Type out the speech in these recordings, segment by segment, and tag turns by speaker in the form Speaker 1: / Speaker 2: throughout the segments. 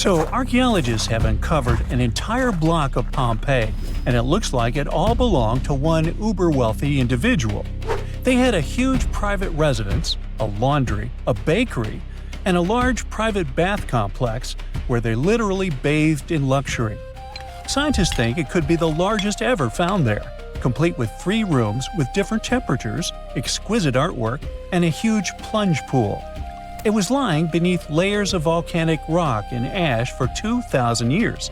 Speaker 1: So archaeologists have uncovered an entire block of Pompeii, and it looks like it all belonged to one uber-wealthy individual. They had a huge private residence, a laundry, a bakery, and a large private bath complex where they literally bathed in luxury. Scientists think it could be the largest ever found there, complete with 3 rooms with different temperatures, exquisite artwork, and a huge plunge pool. It was lying beneath layers of volcanic rock and ash for 2,000 years,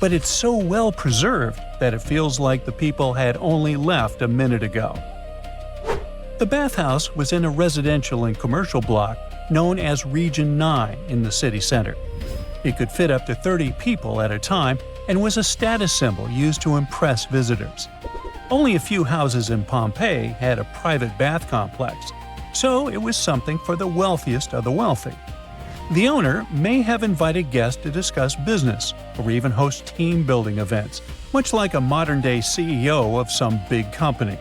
Speaker 1: but it's so well preserved that it feels like the people had only left a minute ago. The bathhouse was in a residential and commercial block known as Region 9 in the city center. It could fit up to 30 people at a time and was a status symbol used to impress visitors. Only a few houses in Pompeii had a private bath complex, so it was something for the wealthiest of the wealthy. The owner may have invited guests to discuss business or even host team-building events, much like a modern-day CEO of some big company.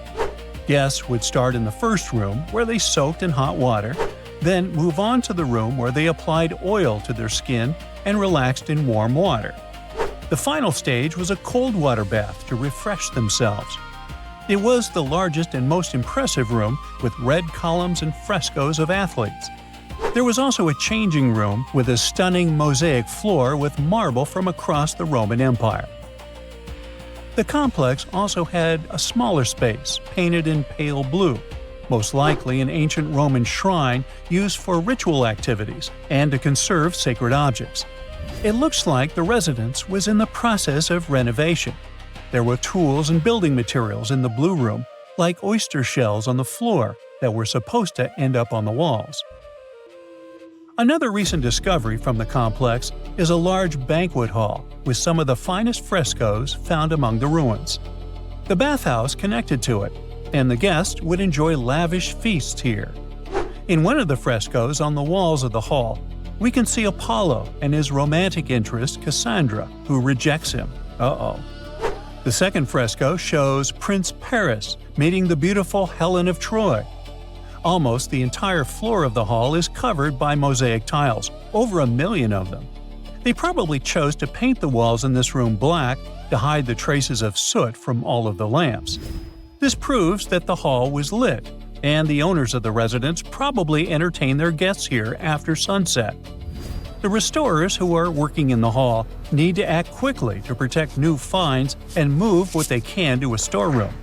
Speaker 1: Guests would start in the first room, where they soaked in hot water, then move on to the room where they applied oil to their skin and relaxed in warm water. The final stage was a cold water bath to refresh themselves. It was the largest and most impressive room, with red columns and frescoes of athletes. There was also a changing room with a stunning mosaic floor with marble from across the Roman Empire. The complex also had a smaller space, painted in pale blue, most likely an ancient Roman shrine used for ritual activities and to conserve sacred objects. It looks like the residence was in the process of renovation. There were tools and building materials in the blue room, like oyster shells on the floor that were supposed to end up on the walls. Another recent discovery from the complex is a large banquet hall with some of the finest frescoes found among the ruins. The bathhouse connected to it, and the guests would enjoy lavish feasts here. In one of the frescoes on the walls of the hall, we can see Apollo and his romantic interest Cassandra, who rejects him. The second fresco shows Prince Paris meeting the beautiful Helen of Troy. Almost the entire floor of the hall is covered by mosaic tiles, over 1 million of them. They probably chose to paint the walls in this room black to hide the traces of soot from all of the lamps. This proves that the hall was lit, and the owners of the residence probably entertained their guests here after sunset. The restorers who are working in the hall need to act quickly to protect new finds and move what they can to a storeroom.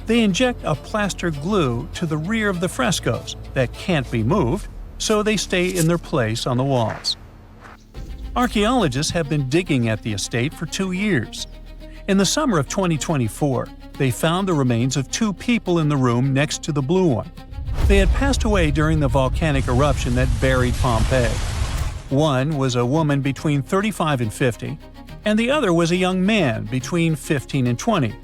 Speaker 1: They inject a plaster glue to the rear of the frescoes that can't be moved, so they stay in their place on the walls. Archaeologists have been digging at the estate for 2 years. In the summer of 2024, they found the remains of 2 people in the room next to the blue one. They had passed away during the volcanic eruption that buried Pompeii. One was a woman between 35 and 50, and the other was a young man between 15 and 20.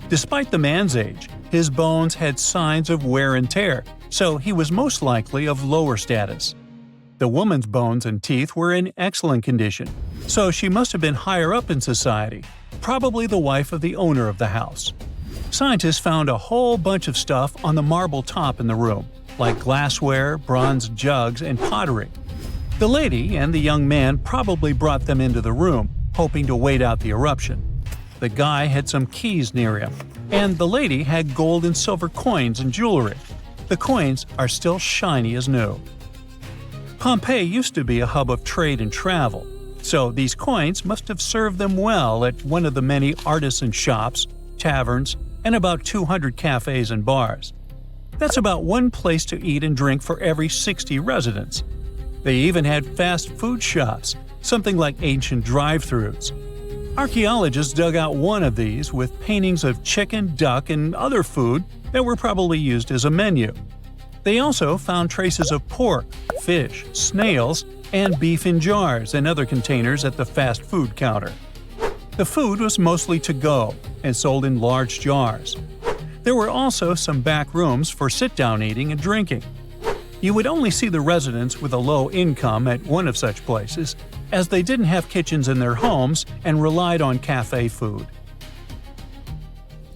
Speaker 1: Despite the man's age, his bones had signs of wear and tear, so he was most likely of lower status. The woman's bones and teeth were in excellent condition, so she must have been higher up in society, probably the wife of the owner of the house. Scientists found a whole bunch of stuff on the marble top in the room, like glassware, bronze jugs, and pottery. The lady and the young man probably brought them into the room, hoping to wait out the eruption. The guy had some keys near him, and the lady had gold and silver coins and jewelry. The coins are still shiny as new. Pompeii used to be a hub of trade and travel, so these coins must have served them well at one of the many artisan shops, taverns, and about 200 cafes and bars. That's about one place to eat and drink for every 60 residents. They even had fast food shops, something like ancient drive-thrus. Archaeologists dug out one of these with paintings of chicken, duck, and other food that were probably used as a menu. They also found traces of pork, fish, snails, and beef in jars and other containers at the fast food counter. The food was mostly to-go and sold in large jars. There were also some back rooms for sit-down eating and drinking. You would only see the residents with a low income at one of such places, as they didn't have kitchens in their homes and relied on cafe food.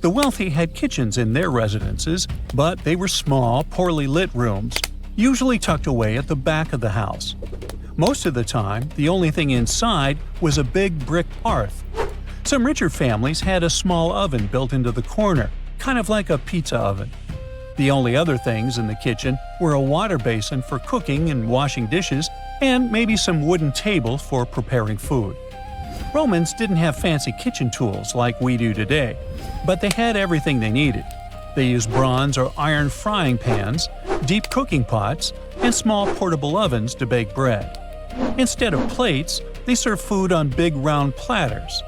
Speaker 1: The wealthy had kitchens in their residences, but they were small, poorly lit rooms, usually tucked away at the back of the house. Most of the time, the only thing inside was a big brick hearth. Some richer families had a small oven built into the corner, kind of like a pizza oven. The only other things in the kitchen were a water basin for cooking and washing dishes, and maybe some wooden tables for preparing food. Romans didn't have fancy kitchen tools like we do today, but they had everything they needed. They used bronze or iron frying pans, deep cooking pots, and small portable ovens to bake bread. Instead of plates, they served food on big round platters.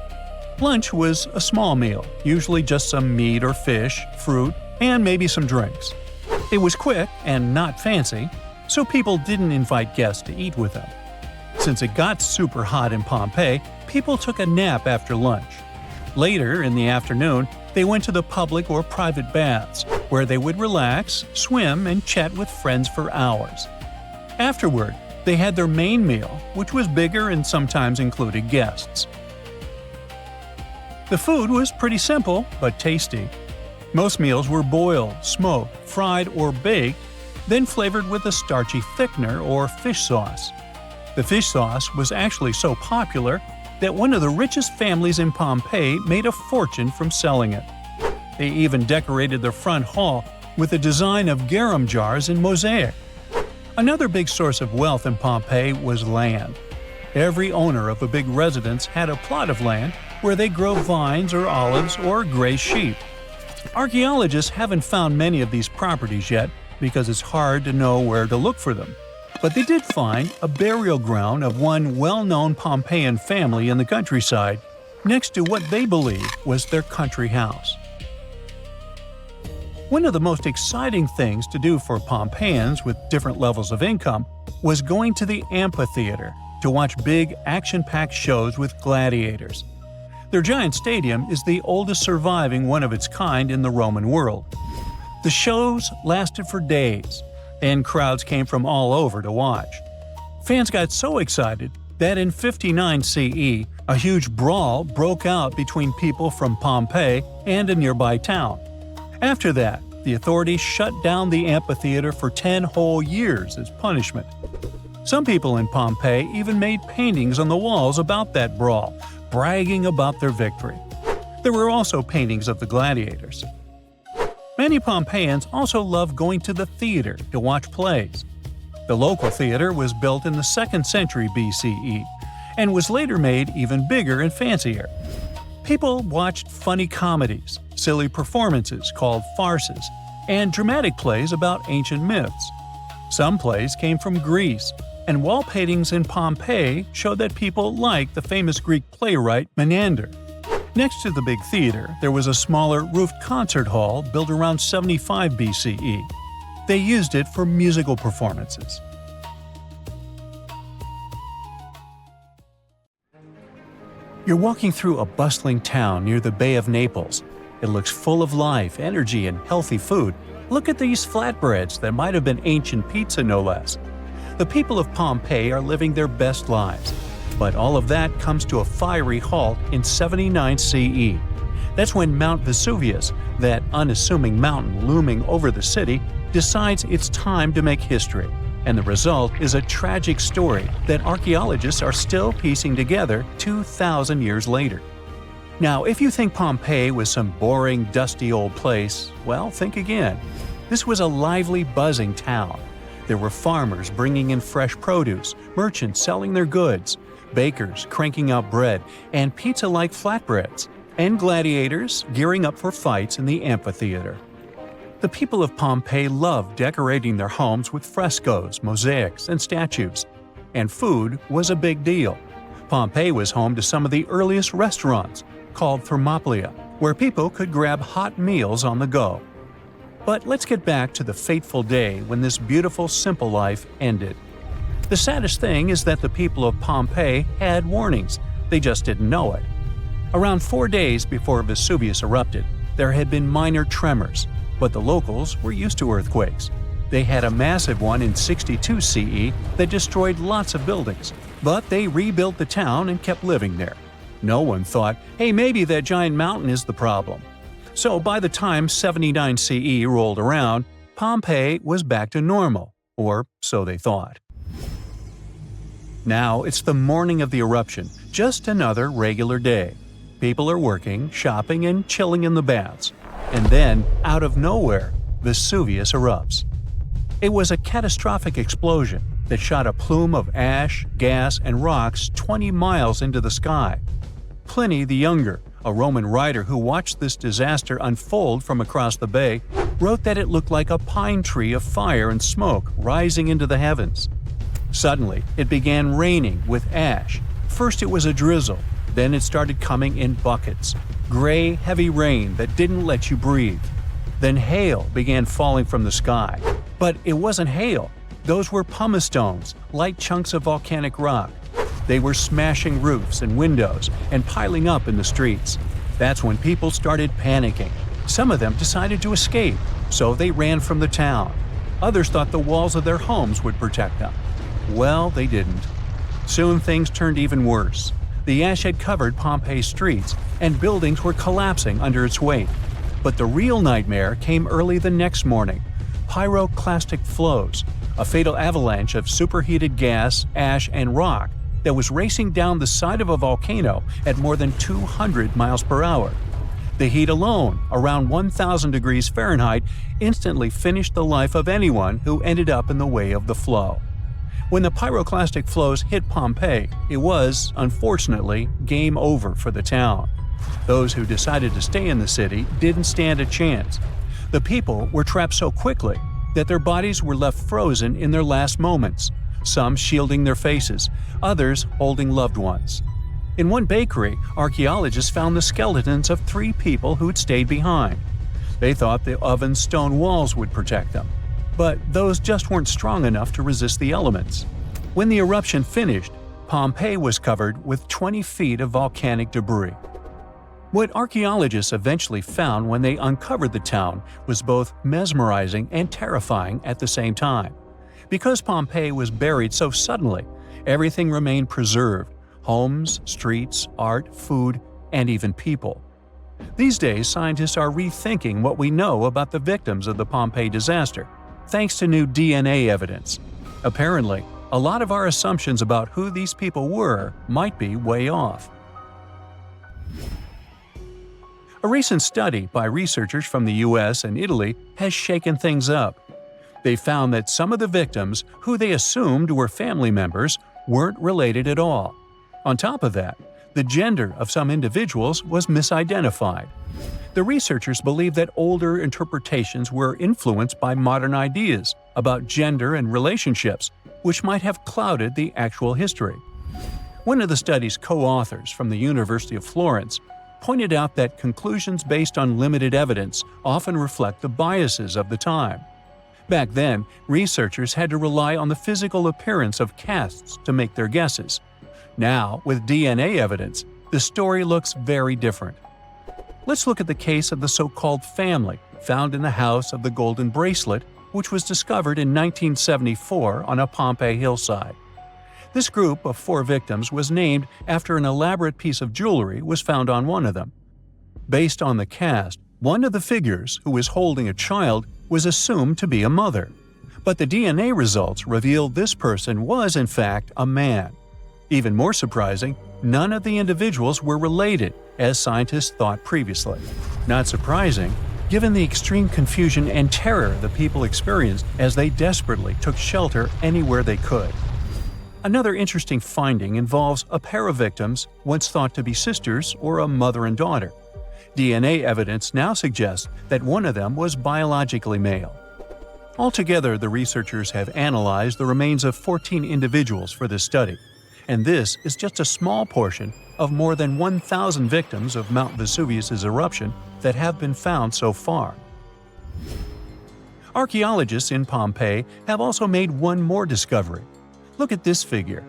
Speaker 1: Lunch was a small meal, usually just some meat or fish, fruit, and maybe some drinks. It was quick and not fancy, so people didn't invite guests to eat with them. Since it got super hot in Pompeii, people took a nap after lunch. Later, in the afternoon, they went to the public or private baths, where they would relax, swim, and chat with friends for hours. Afterward, they had their main meal, which was bigger and sometimes included guests. The food was pretty simple, but tasty. Most meals were boiled, smoked, fried, or baked, then flavored with a starchy thickener or fish sauce. The fish sauce was actually so popular that one of the richest families in Pompeii made a fortune from selling it. They even decorated their front hall with a design of garum jars in mosaic. Another big source of wealth in Pompeii was land. Every owner of a big residence had a plot of land where they grow vines or olives or graze sheep. Archaeologists haven't found many of these properties yet because it's hard to know where to look for them. But they did find a burial ground of one well-known Pompeian family in the countryside, next to what they believed was their country house. One of the most exciting things to do for Pompeians with different levels of income was going to the amphitheater to watch big, action-packed shows with gladiators. Their giant stadium is the oldest surviving one of its kind in the Roman world. The shows lasted for days, and crowds came from all over to watch. Fans got so excited that in 59 CE, a huge brawl broke out between people from Pompeii and a nearby town. After that, the authorities shut down the amphitheater for 10 whole years as punishment. Some people in Pompeii even made paintings on the walls about that brawl, bragging about their victory. There were also paintings of the gladiators. Many Pompeians also loved going to the theater to watch plays. The local theater was built in the 2nd century BCE and was later made even bigger and fancier. People watched funny comedies, silly performances called farces, and dramatic plays about ancient myths. Some plays came from Greece, and wall paintings in Pompeii showed that people liked the famous Greek playwright Menander. Next to the big theater, there was a smaller roofed concert hall built around 75 BCE. They used it for musical performances. You're walking through a bustling town near the Bay of Naples. It looks full of life, energy, and healthy food. Look at these flatbreads that might have been ancient pizza, no less. The people of Pompeii are living their best lives. But all of that comes to a fiery halt in 79 CE. That's when Mount Vesuvius, that unassuming mountain looming over the city, decides it's time to make history. And the result is a tragic story that archaeologists are still piecing together 2,000 years later. Now, if you think Pompeii was some boring, dusty old place, well, think again. This was a lively, buzzing town. There were farmers bringing in fresh produce, merchants selling their goods, bakers cranking out bread and pizza-like flatbreads, and gladiators gearing up for fights in the amphitheater. The people of Pompeii loved decorating their homes with frescoes, mosaics, and statues. And food was a big deal. Pompeii was home to some of the earliest restaurants, called Thermopylae, where people could grab hot meals on the go. But let's get back to the fateful day when this beautiful, simple life ended. The saddest thing is that the people of Pompeii had warnings, they just didn't know it. Around 4 days before Vesuvius erupted, there had been minor tremors, but the locals were used to earthquakes. They had a massive one in 62 CE that destroyed lots of buildings, but they rebuilt the town and kept living there. No one thought, hey, maybe that giant mountain is the problem. So by the time 79 CE rolled around, Pompeii was back to normal, or so they thought. Now it's the morning of the eruption, just another regular day. People are working, shopping, and chilling in the baths. And then, out of nowhere, Vesuvius erupts. It was a catastrophic explosion that shot a plume of ash, gas, and rocks 20 miles into the sky. Pliny the Younger, a Roman writer who watched this disaster unfold from across the bay, wrote that it looked like a pine tree of fire and smoke rising into the heavens. Suddenly, it began raining with ash. First it was a drizzle, then it started coming in buckets. Gray, heavy rain that didn't let you breathe. Then hail began falling from the sky. But it wasn't hail. Those were pumice stones, light chunks of volcanic rock. They were smashing roofs and windows and piling up in the streets. That's when people started panicking. Some of them decided to escape, so they ran from the town. Others thought the walls of their homes would protect them. Well, they didn't. Soon things turned even worse. The ash had covered Pompeii's streets, and buildings were collapsing under its weight. But the real nightmare came early the next morning. Pyroclastic flows, a fatal avalanche of superheated gas, ash, and rock that was racing down the side of a volcano at more than 200 miles per hour. The heat alone, around 1,000 degrees Fahrenheit, instantly finished the life of anyone who ended up in the way of the flow. When the pyroclastic flows hit Pompeii, it was, unfortunately, game over for the town. Those who decided to stay in the city didn't stand a chance. The people were trapped so quickly that their bodies were left frozen in their last moments, some shielding their faces, others holding loved ones. In one bakery, archaeologists found the skeletons of 3 people who'd stayed behind. They thought the oven's stone walls would protect them, but those just weren't strong enough to resist the elements. When the eruption finished, Pompeii was covered with 20 feet of volcanic debris. What archaeologists eventually found when they uncovered the town was both mesmerizing and terrifying at the same time. Because Pompeii was buried so suddenly, everything remained preserved: homes, streets, art, food, and even people. These days, scientists are rethinking what we know about the victims of the Pompeii disaster, thanks to new DNA evidence. Apparently, a lot of our assumptions about who these people were might be way off. A recent study by researchers from the US and Italy has shaken things up. They found that some of the victims, who they assumed were family members, weren't related at all. On top of that, the gender of some individuals was misidentified. The researchers believe that older interpretations were influenced by modern ideas about gender and relationships, which might have clouded the actual history. One of the study's co-authors from the University of Florence pointed out that conclusions based on limited evidence often reflect the biases of the time. Back then, researchers had to rely on the physical appearance of casts to make their guesses. Now, with DNA evidence, the story looks very different. Let's look at the case of the so-called family found in the House of the Golden Bracelet, which was discovered in 1974 on a Pompeii hillside. This group of 4 victims was named after an elaborate piece of jewelry was found on one of them. Based on the cast, one of the figures, who was holding a child, was assumed to be a mother. But the DNA results revealed this person was, in fact, a man. Even more surprising, none of the individuals were related, as scientists thought previously. Not surprising, given the extreme confusion and terror the people experienced as they desperately took shelter anywhere they could. Another interesting finding involves a pair of victims once thought to be sisters or a mother and daughter. DNA evidence now suggests that one of them was biologically male. Altogether, the researchers have analyzed the remains of 14 individuals for this study, and this is just a small portion of more than 1,000 victims of Mount Vesuvius' eruption that have been found so far. Archaeologists in Pompeii have also made one more discovery. Look at this figure.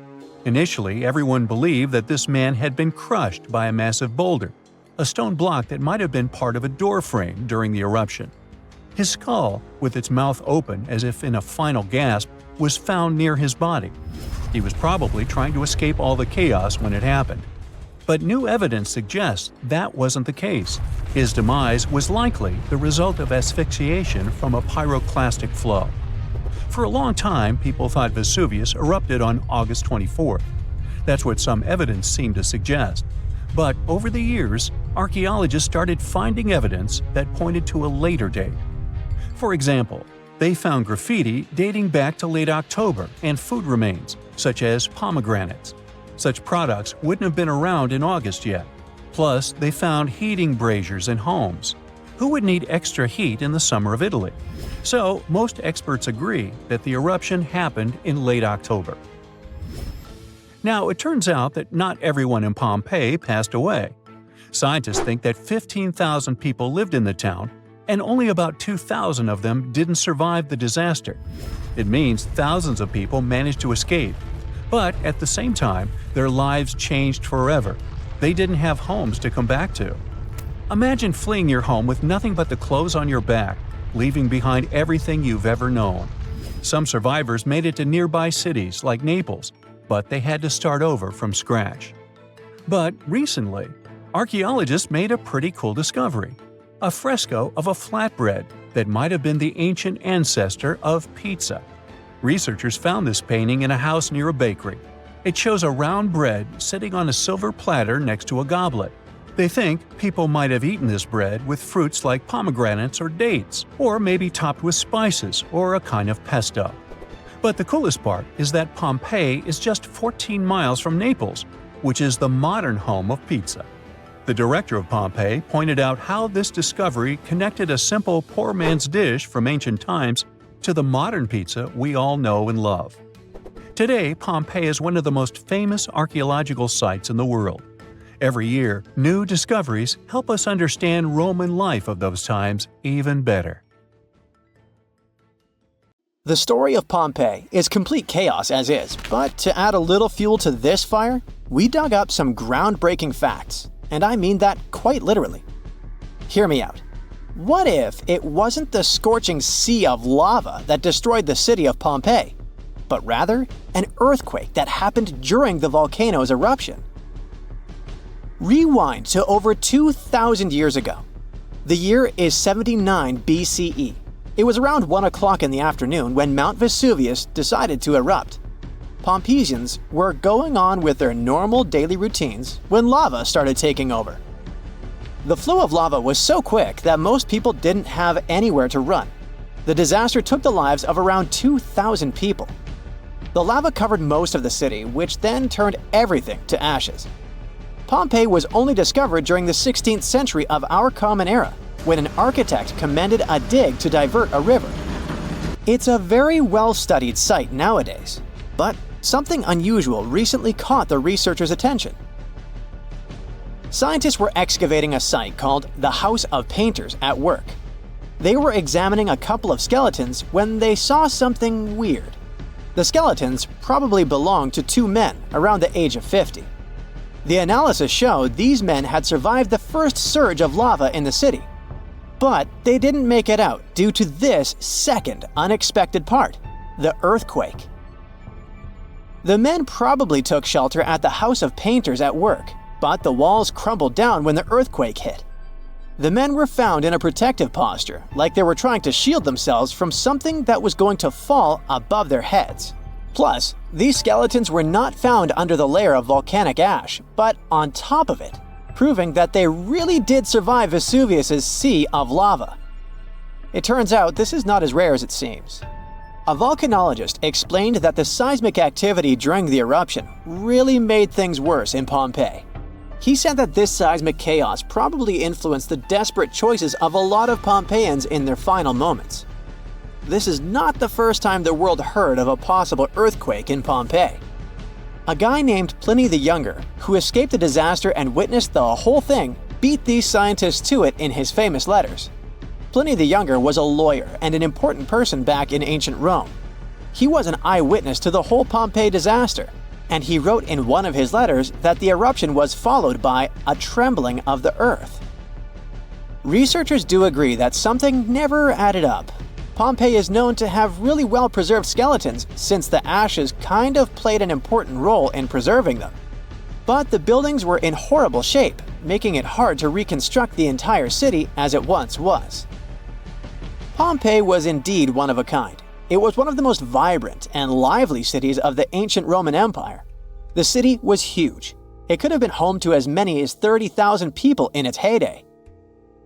Speaker 1: Initially, everyone believed that this man had been crushed by a massive boulder, a stone block that might have been part of a door frame during the eruption. His skull, with its mouth open as if in a final gasp, was found near his body. He was probably trying to escape all the chaos when it happened. But new evidence suggests that wasn't the case. His demise was likely the result of asphyxiation from a pyroclastic flow. For a long time, people thought Vesuvius erupted on August 24th. That's what some evidence seemed to suggest. But over the years, archaeologists started finding evidence that pointed to a later date. For example, they found graffiti dating back to late October and food remains, such as pomegranates. Such products wouldn't have been around in August yet. Plus, they found heating braziers in homes. Who would need extra heat in the summer of Italy? So, most experts agree that the eruption happened in late October. Now, it turns out that not everyone in Pompeii passed away. Scientists think that 15,000 people lived in the town, and only about 2,000 of them didn't survive the disaster. It means thousands of people managed to escape. But at the same time, their lives changed forever. They didn't have homes to come back to. Imagine fleeing your home with nothing but the clothes on your back, leaving behind everything you've ever known. Some survivors made it to nearby cities like Naples, but they had to start over from scratch. But recently, archaeologists made a pretty cool discovery: a fresco of a flatbread that might have been the ancient ancestor of pizza. Researchers found this painting in a house near a bakery. It shows a round bread sitting on a silver platter next to a goblet. They think people might have eaten this bread with fruits like pomegranates or dates, or maybe topped with spices or a kind of pesto. But the coolest part is that Pompeii is just 14 miles from Naples, which is the modern home of pizza. The director of Pompeii pointed out how this discovery connected a simple poor man's dish from ancient times to the modern pizza we all know and love. Today, Pompeii is one of the most famous archaeological sites in the world. Every year, new discoveries help us understand Roman life of those times even better.
Speaker 2: The story of Pompeii is complete chaos as is, but to add a little fuel to this fire, we dug up some groundbreaking facts, and I mean that quite literally. Hear me out. What if it wasn't the scorching sea of lava that destroyed the city of Pompeii, but rather an earthquake that happened during the volcano's eruption? Rewind to over 2,000 years ago. The year is 79 BCE. It was around 1 o'clock in the afternoon when Mount Vesuvius decided to erupt. Pompeians were going on with their normal daily routines when lava started taking over. The flow of lava was so quick that most people didn't have anywhere to run. The disaster took the lives of around 2,000 people. The lava covered most of the city, which then turned everything to ashes. Pompeii was only discovered during the 16th century of our Common Era, when an architect commended a dig to divert a river. It's a very well-studied site nowadays, but something unusual recently caught the researchers' attention. Scientists were excavating a site called the House of Painters at work. They were examining a couple of skeletons when they saw something weird. The skeletons probably belonged to two men around the age of 50. The analysis showed these men had survived the first surge of lava in the city. But they didn't make it out due to this second unexpected part: the earthquake. The men probably took shelter at the House of Painters at work, but the walls crumbled down when the earthquake hit. The men were found in a protective posture, like they were trying to shield themselves from something that was going to fall above their heads. Plus, these skeletons were not found under the layer of volcanic ash, but on top of it, proving that they really did survive Vesuvius's sea of lava. It turns out this is not as rare as it seems. A volcanologist explained that the seismic activity during the eruption really made things worse in Pompeii. He said that this seismic chaos probably influenced the desperate choices of a lot of Pompeians in their final moments. This is not the first time the world heard of a possible earthquake in Pompeii. A guy named Pliny the Younger, who escaped the disaster and witnessed the whole thing, beat these scientists to it in his famous letters. Pliny the Younger was a lawyer and an important person back in ancient Rome. He was an eyewitness to the whole Pompeii disaster, and he wrote in one of his letters that the eruption was followed by a trembling of the earth. Researchers do agree that something never added up. Pompeii is known to have really well-preserved skeletons since the ashes kind of played an important role in preserving them. But the buildings were in horrible shape, making it hard to reconstruct the entire city as it once was. Pompeii was indeed one of a kind. It was one of the most vibrant and lively cities of the ancient Roman Empire. The city was huge. It could have been home to as many as 30,000 people in its heyday.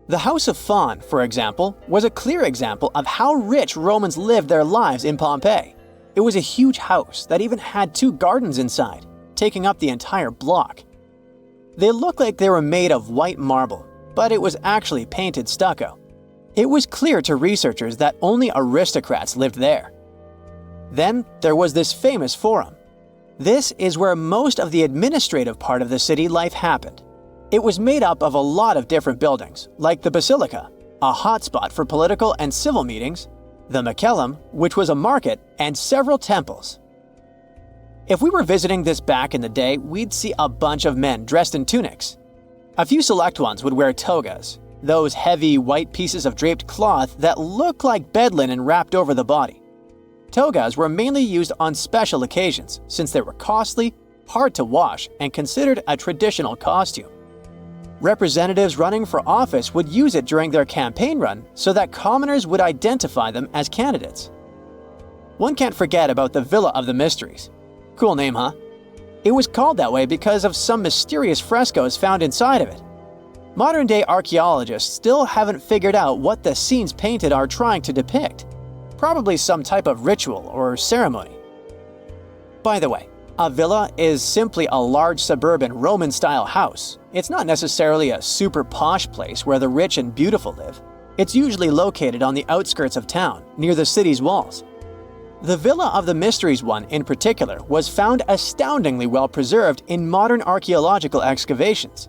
Speaker 2: The House of Fawn, for example, was a clear example of how rich Romans lived their lives in Pompeii. It was a huge house that even had 2 gardens inside, taking up the entire block. They looked like they were made of white marble, but it was actually painted stucco. It was clear to researchers that only aristocrats lived there. Then there was this famous forum. This is where most of the administrative part of the city life happened. It was made up of a lot of different buildings, like the Basilica, a hotspot for political and civil meetings, the Macellum, which was a market, and several temples. If we were visiting this back in the day, we'd see a bunch of men dressed in tunics. A few select ones would wear togas, those heavy white pieces of draped cloth that look like bed linen wrapped over the body. Togas were mainly used on special occasions since they were costly, hard to wash, and considered a traditional costume. Representatives running for office would use it during their campaign run so that commoners would identify them as candidates. One can't forget about the Villa of the Mysteries. Cool name, huh? It was called that way because of some mysterious frescoes found inside of it. Modern-day archaeologists still haven't figured out what the scenes painted are trying to depict. Probably some type of ritual or ceremony. By the way, a villa is simply a large suburban Roman-style house. It's not necessarily a super posh place where the rich and beautiful live. It's usually located on the outskirts of town, near the city's walls. The Villa of the Mysteries one in particular was found astoundingly well preserved in modern archaeological excavations.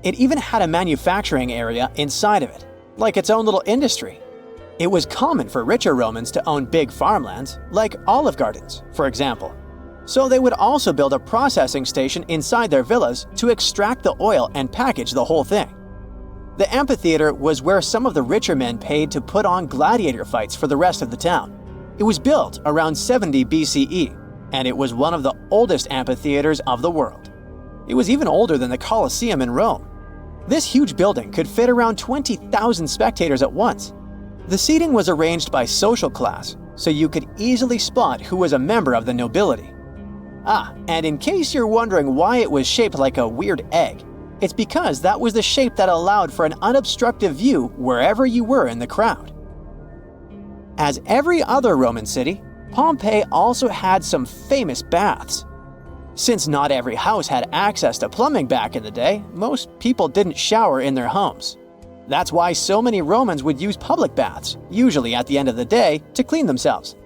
Speaker 2: It even had a manufacturing area inside of it, like its own little industry. It was common for richer Romans to own big farmlands, like olive gardens, for example. So they would also build a processing station inside their villas to extract the oil and package the whole thing. The amphitheater was where some of the richer men paid to put on gladiator fights for the rest of the town. It was built around 70 BCE, and it was one of the oldest amphitheaters of the world. It was even older than the Colosseum in Rome. This huge building could fit around 20,000 spectators at once. The seating was arranged by social class, so you could easily spot who was a member of the nobility. And in case you're wondering why it was shaped like a weird egg, it's because that was the shape that allowed for an unobstructed view wherever you were in the crowd. As every other Roman city, Pompeii also had some famous baths. Since not every house had access to plumbing back in the day, most people didn't shower in their homes. That's why so many Romans would use public baths, usually at the end of the day, to clean themselves.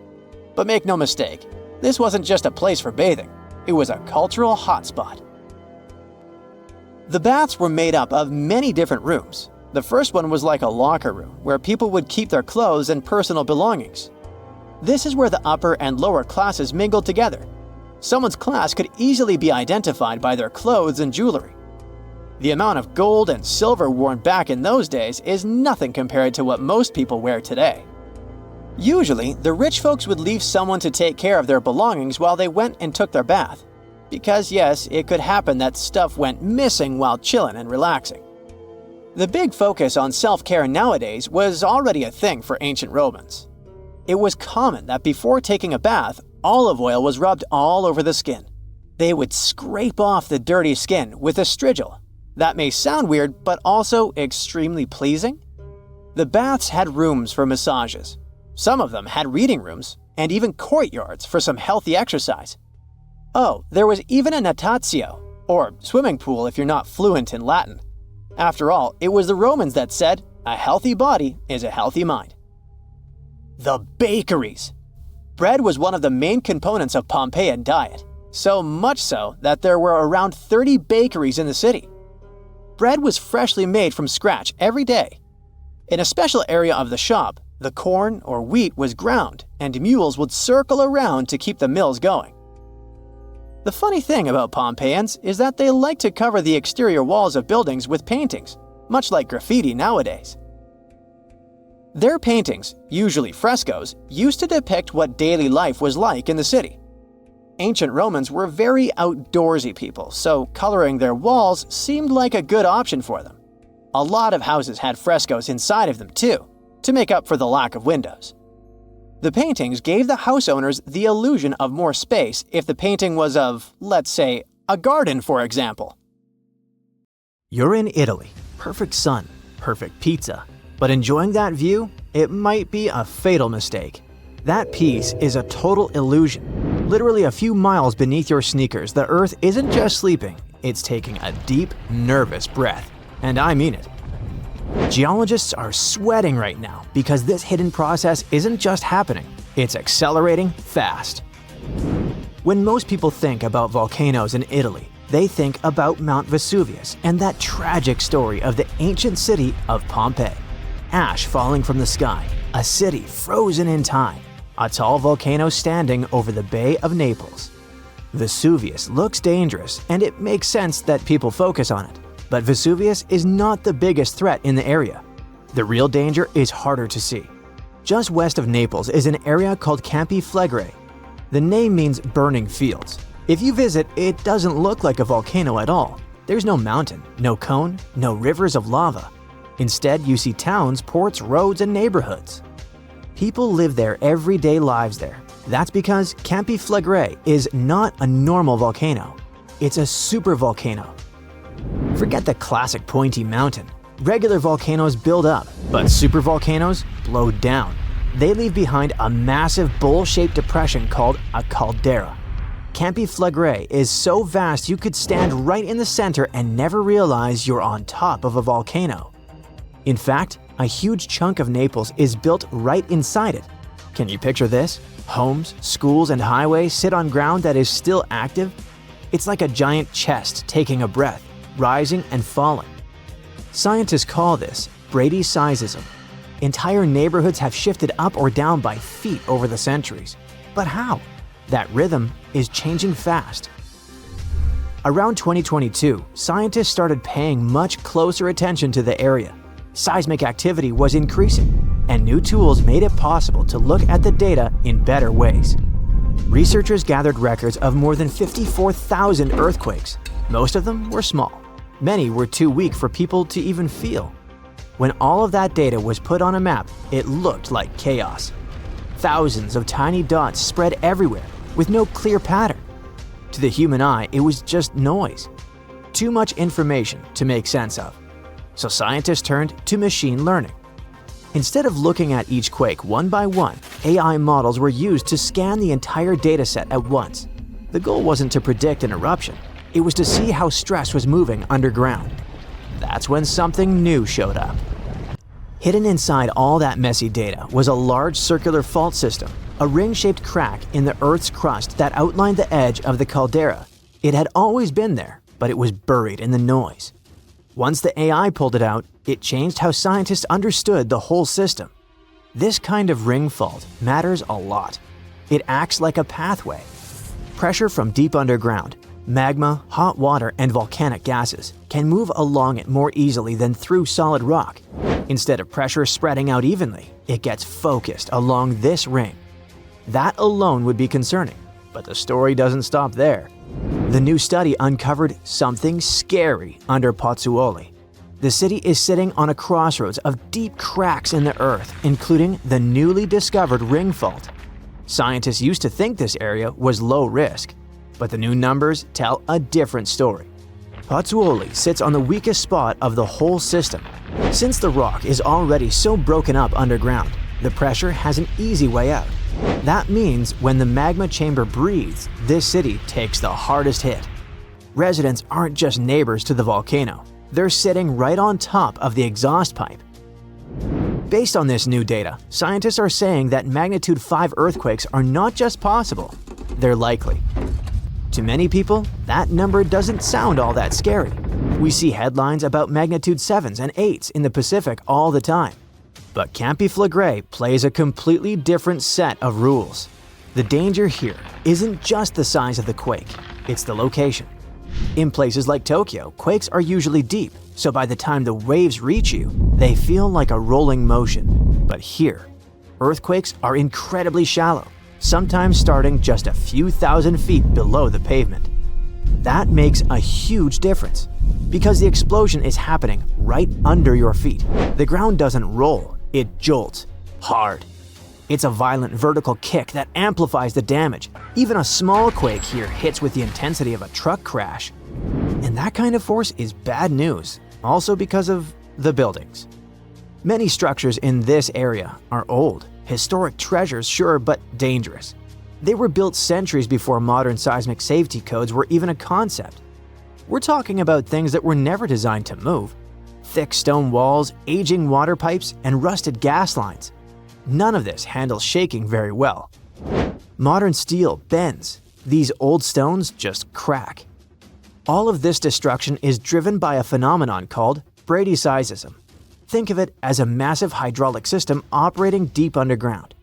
Speaker 2: But make no mistake, this wasn't just a place for bathing, it was a cultural hotspot. The baths were made up of many different rooms. The first one was like a locker room, where people would keep their clothes and personal belongings. This is where the upper and lower classes mingled together. Someone's class could easily be identified by their clothes and jewelry. The amount of gold and silver worn back in those days is nothing compared to what most people wear today. Usually, the rich folks would leave someone to take care of their belongings while they went and took their bath. Because yes, it could happen that stuff went missing while chilling and relaxing. The big focus on self-care nowadays was already a thing for ancient Romans. It was common that before taking a bath, olive oil was rubbed all over the skin. They would scrape off the dirty skin with a strigil. That may sound weird, but also extremely pleasing. The baths had rooms for massages. Some of them had reading rooms, and even courtyards for some healthy exercise. Oh, there was even a natatio, or swimming pool if you're not fluent in Latin. After all, it was the Romans that said, "A healthy body is a healthy mind." The bakeries. Bread was one of the main components of Pompeian diet, so much so that there were around 30 bakeries in the city. Bread was freshly made from scratch every day. In a special area of the shop, the corn or wheat was ground, and mules would circle around to keep the mills going. The funny thing about Pompeians is that they like to cover the exterior walls of buildings with paintings, much like graffiti nowadays. Their paintings, usually frescoes, used to depict what daily life was like in the city. Ancient Romans were very outdoorsy people, so coloring their walls seemed like a good option for them. A lot of houses had frescoes inside of them too, to make up for the lack of windows. The paintings gave the house owners the illusion of more space if the painting was of, let's say, a garden, for example. You're in Italy. Perfect sun, perfect pizza. But enjoying that view? It might be a fatal mistake. That piece is a total illusion. Literally a few miles beneath your sneakers, the Earth isn't just sleeping, it's taking a deep, nervous breath. And I mean it. Geologists are sweating right now because this hidden process isn't just happening, it's accelerating fast. When most people think about volcanoes in Italy, they think about Mount Vesuvius and that tragic story of the ancient city of Pompeii. Ash falling from the sky, a city frozen in time, a tall volcano standing over the Bay of Naples. Vesuvius looks dangerous, and it makes sense that people focus on it. But Vesuvius is not the biggest threat in the area. The real danger is harder to see. Just west of Naples is an area called Campi Flegrei. The name means burning fields. If you visit, it doesn't look like a volcano at all. There's no mountain, no cone, no rivers of lava. Instead, you see towns, ports, roads, and neighborhoods. People live their everyday lives there. That's because Campi Flegrei is not a normal volcano. It's a supervolcano. Forget the classic pointy mountain. Regular volcanoes build up, but supervolcanoes blow down. They leave behind a massive bowl-shaped depression called a caldera. Campi Flegrei is so vast you could stand right in the center and never realize you're on top of a volcano. In fact, a huge chunk of Naples is built right inside it. Can you picture this? Homes, schools, and highways sit on ground that is still active? It's like a giant chest taking a breath, rising and falling. Scientists call this bradyseismism. Entire neighborhoods have shifted up or down by feet over the centuries. But how? That rhythm is changing fast. Around 2022, scientists started paying much closer attention to the area. Seismic activity was increasing, and new tools made it possible to look at the data in better ways. Researchers gathered records of more than 54,000 earthquakes. Most of them were small. Many were too weak for people to even feel. When all of that data was put on a map, it looked like chaos. Thousands of tiny dots spread everywhere, with no clear pattern. To the human eye, it was just noise. Too much information to make sense of. So scientists turned to machine learning. Instead of looking at each quake one by one, AI models were used to scan the entire dataset at once. The goal wasn't to predict an eruption, it was to see how stress was moving underground. That's when something new showed up. Hidden inside all that messy data was a large circular fault system, a ring-shaped crack in the Earth's crust that outlined the edge of the caldera. It had always been there, but it was buried in the noise. Once the AI pulled it out, it changed how scientists understood the whole system. This kind of ring fault matters a lot. It acts like a pathway. Pressure from deep underground, magma, hot water, and volcanic gases can move along it more easily than through solid rock. Instead of pressure spreading out evenly, it gets focused along this ring. That alone would be concerning, but the story doesn't stop there. The new study uncovered something scary under Pozzuoli. The city is sitting on a crossroads of deep cracks in the earth, including the newly discovered ring fault. Scientists used to think this area was low risk, but the new numbers tell a different story. Pozzuoli sits on the weakest spot of the whole system. Since the rock is already so broken up underground, the pressure has an easy way out. That means when the magma chamber breathes, this city takes the hardest hit. Residents aren't just neighbors to the volcano, they're sitting right on top of the exhaust pipe. Based on this new data, scientists are saying that magnitude 5 earthquakes are not just possible, they're likely. To many people, that number doesn't sound all that scary. We see headlines about magnitude 7s and 8s in the Pacific all the time. But Campi Flegrei plays a completely different set of rules. The danger here isn't just the size of the quake, it's the location. In places like Tokyo, quakes are usually deep, so by the time the waves reach you, they feel like a rolling motion. But here, earthquakes are incredibly shallow, sometimes starting just a few thousand feet below the pavement. That makes a huge difference, because the explosion is happening right under your feet. The ground doesn't roll, it jolts hard. It's a violent vertical kick that amplifies the damage. Even a small quake here hits with the intensity of a truck crash. And that kind of force is bad news, also because of the buildings. Many structures in this area are old, historic treasures, sure, but dangerous. They were built centuries before modern seismic safety codes were even a concept. We're talking about things that were never designed to move. Thick stone walls, aging water pipes, and rusted gas lines. None of this handles shaking very well. Modern steel bends. These old stones just crack. All of this destruction is driven by a phenomenon called bradyseism. Think of it as a massive hydraulic system operating deep underground.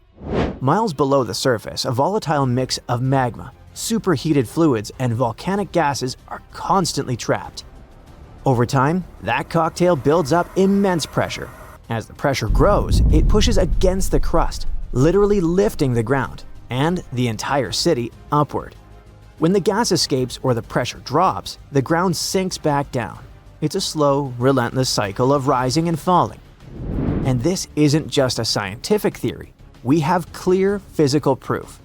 Speaker 2: Miles below the surface, a volatile mix of magma, superheated fluids, and volcanic gases are constantly trapped. Over time, that cocktail builds up immense pressure. As the pressure grows, it pushes against the crust, literally lifting the ground and the entire city upward. When the gas escapes or the pressure drops, the ground sinks back down. It's a slow, relentless cycle of rising and falling. And this isn't just a scientific theory. We have clear physical proof.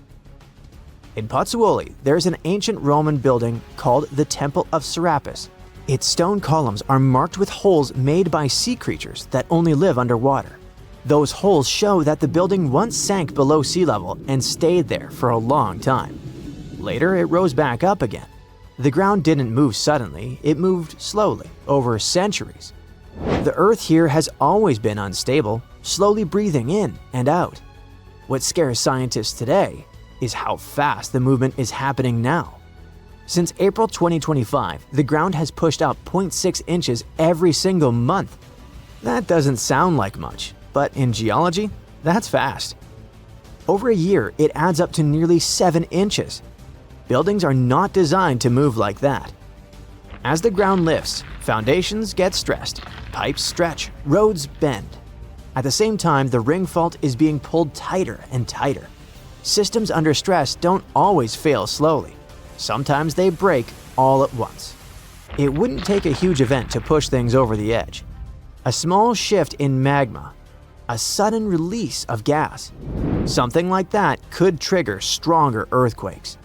Speaker 2: In Pozzuoli, there's an ancient Roman building called the Temple of Serapis. Its stone columns are marked with holes made by sea creatures that only live underwater. Those holes show that the building once sank below sea level and stayed there for a long time. Later, it rose back up again. The ground didn't move suddenly, it moved slowly, over centuries. The earth here has always been unstable, slowly breathing in and out. What scares scientists today is how fast the movement is happening now. Since April 2025, the ground has pushed up 0.6 inches every single month. That doesn't sound like much, but in geology, that's fast. Over a year, it adds up to nearly 7 inches. Buildings are not designed to move like that. As the ground lifts, foundations get stressed, pipes stretch, roads bend. At the same time, the ring fault is being pulled tighter and tighter. Systems under stress don't always fail slowly. Sometimes they break all at once. It wouldn't take a huge event to push things over the edge. A small shift in magma, a sudden release of gas. Something like that could trigger stronger earthquakes.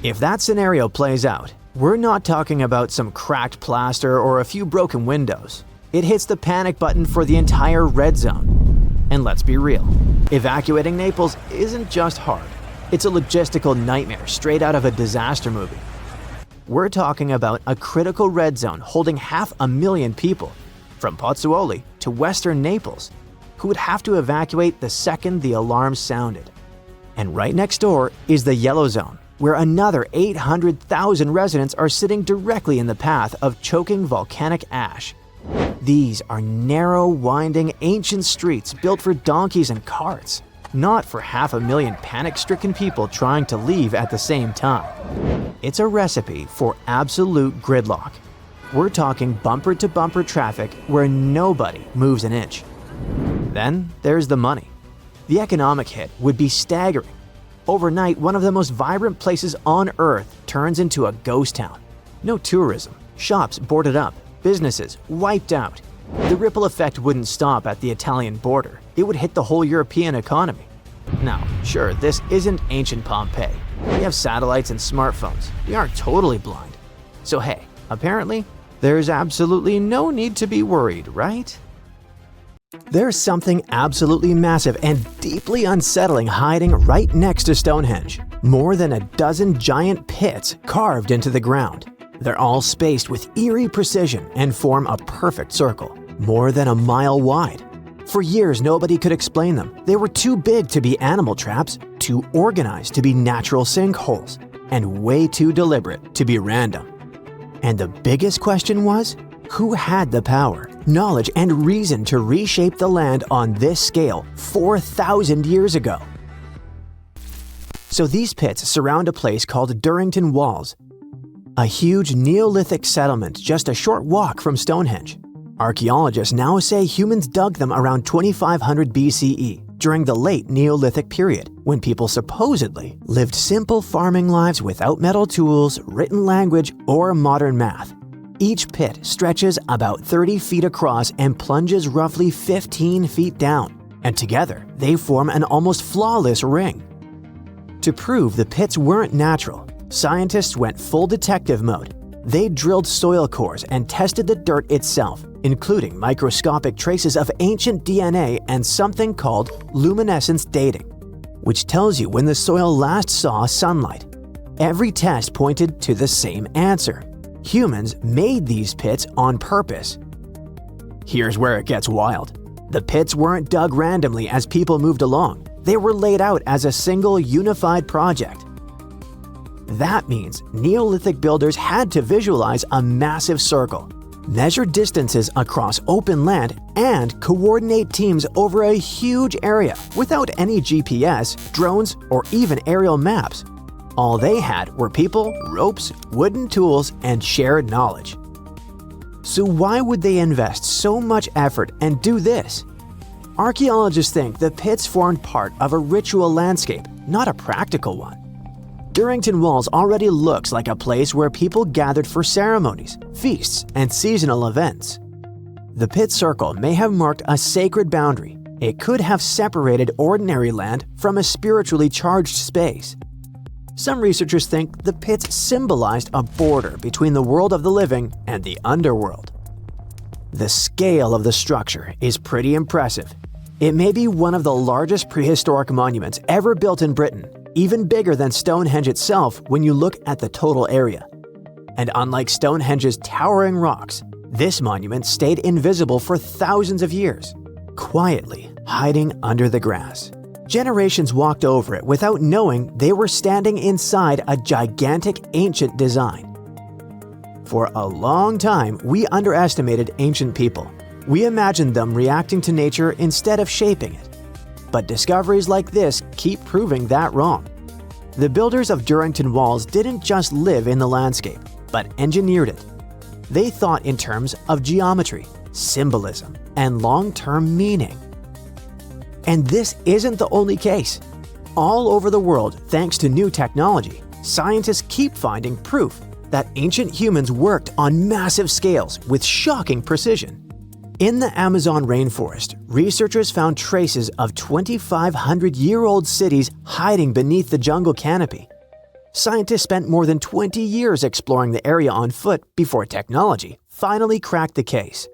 Speaker 2: If that scenario plays out, we're not talking about some cracked plaster or a few broken windows. It hits the panic button for the entire red zone. And let's be real, evacuating Naples isn't just hard. It's a logistical nightmare straight out of a disaster movie. We're talking about a critical red zone holding 500,000 people, from Pozzuoli to western Naples, who would have to evacuate the second the alarm sounded. And right next door is the yellow zone, where another 800,000 residents are sitting directly in the path of choking volcanic ash. These are narrow, winding, ancient streets built for donkeys and carts, not for 500,000 panic-stricken people trying to leave at the same time. It's a recipe for absolute gridlock. We're talking bumper-to-bumper traffic where nobody moves an inch. Then there's the money. The economic hit would be staggering. Overnight, one of the most vibrant places on Earth turns into a ghost town. No tourism, shops boarded up, businesses wiped out. The ripple effect wouldn't stop at the Italian border. It would hit the whole European economy. Now, sure, this isn't ancient Pompeii. We have satellites and smartphones. We aren't totally blind. So hey, apparently, there's absolutely no need to be worried, right? There's something absolutely massive and deeply unsettling hiding right next to Stonehenge. More than a dozen giant pits carved into the ground. They're all spaced with eerie precision and form a perfect circle, more than a mile wide. For years, nobody could explain them. They were too big to be animal traps, too organized to be natural sinkholes, and way too deliberate to be random. And the biggest question was, who had the power, knowledge, and reason to reshape the land on this scale 4,000 years ago? So these pits surround a place called Durrington Walls, a huge Neolithic settlement just a short walk from Stonehenge. Archaeologists now say humans dug them around 2500 BCE, during the late Neolithic period, when people supposedly lived simple farming lives without metal tools, written language, or modern math. Each pit stretches about 30 feet across and plunges roughly 15 feet down. and together they form an almost flawless ring. To prove the pits weren't natural, scientists went full detective mode. They drilled soil cores and tested the dirt itself, including microscopic traces of ancient DNA and something called luminescence dating, which tells you when the soil last saw sunlight. Every test pointed to the same answer. Humans made these pits on purpose. Here's where it gets wild. The pits weren't dug randomly as people moved along. They were laid out as a single unified project. That means Neolithic builders had to visualize a massive circle, measure distances across open land, and coordinate teams over a huge area without any GPS, drones, or even aerial maps. All they had were people, ropes, wooden tools, and shared knowledge. So why would they invest so much effort and do this? Archaeologists think the pits formed part of a ritual landscape, not a practical one. Durrington Walls already looks like a place where people gathered for ceremonies, feasts, and seasonal events. The pit circle may have marked a sacred boundary. It could have separated ordinary land from a spiritually charged space. Some researchers think the pits symbolized a border between the world of the living and the underworld. The scale of the structure is pretty impressive. It may be one of the largest prehistoric monuments ever built in Britain, even bigger than Stonehenge itself when you look at the total area. And unlike Stonehenge's towering rocks, this monument stayed invisible for thousands of years, quietly hiding under the grass. Generations walked over it without knowing they were standing inside a gigantic ancient design. For a long time, we underestimated ancient people. We imagined them reacting to nature instead of shaping it. But discoveries like this keep proving that wrong. The builders of Durrington Walls didn't just live in the landscape, but engineered it. They thought in terms of geometry, symbolism, and long-term meaning. And this isn't the only case. All over the world, thanks to new technology, scientists keep finding proof that ancient humans worked on massive scales with shocking precision. In the Amazon rainforest, researchers found traces of 2,500-year-old cities hiding beneath the jungle canopy. Scientists spent more than 20 years exploring the area on foot before technology finally cracked the case.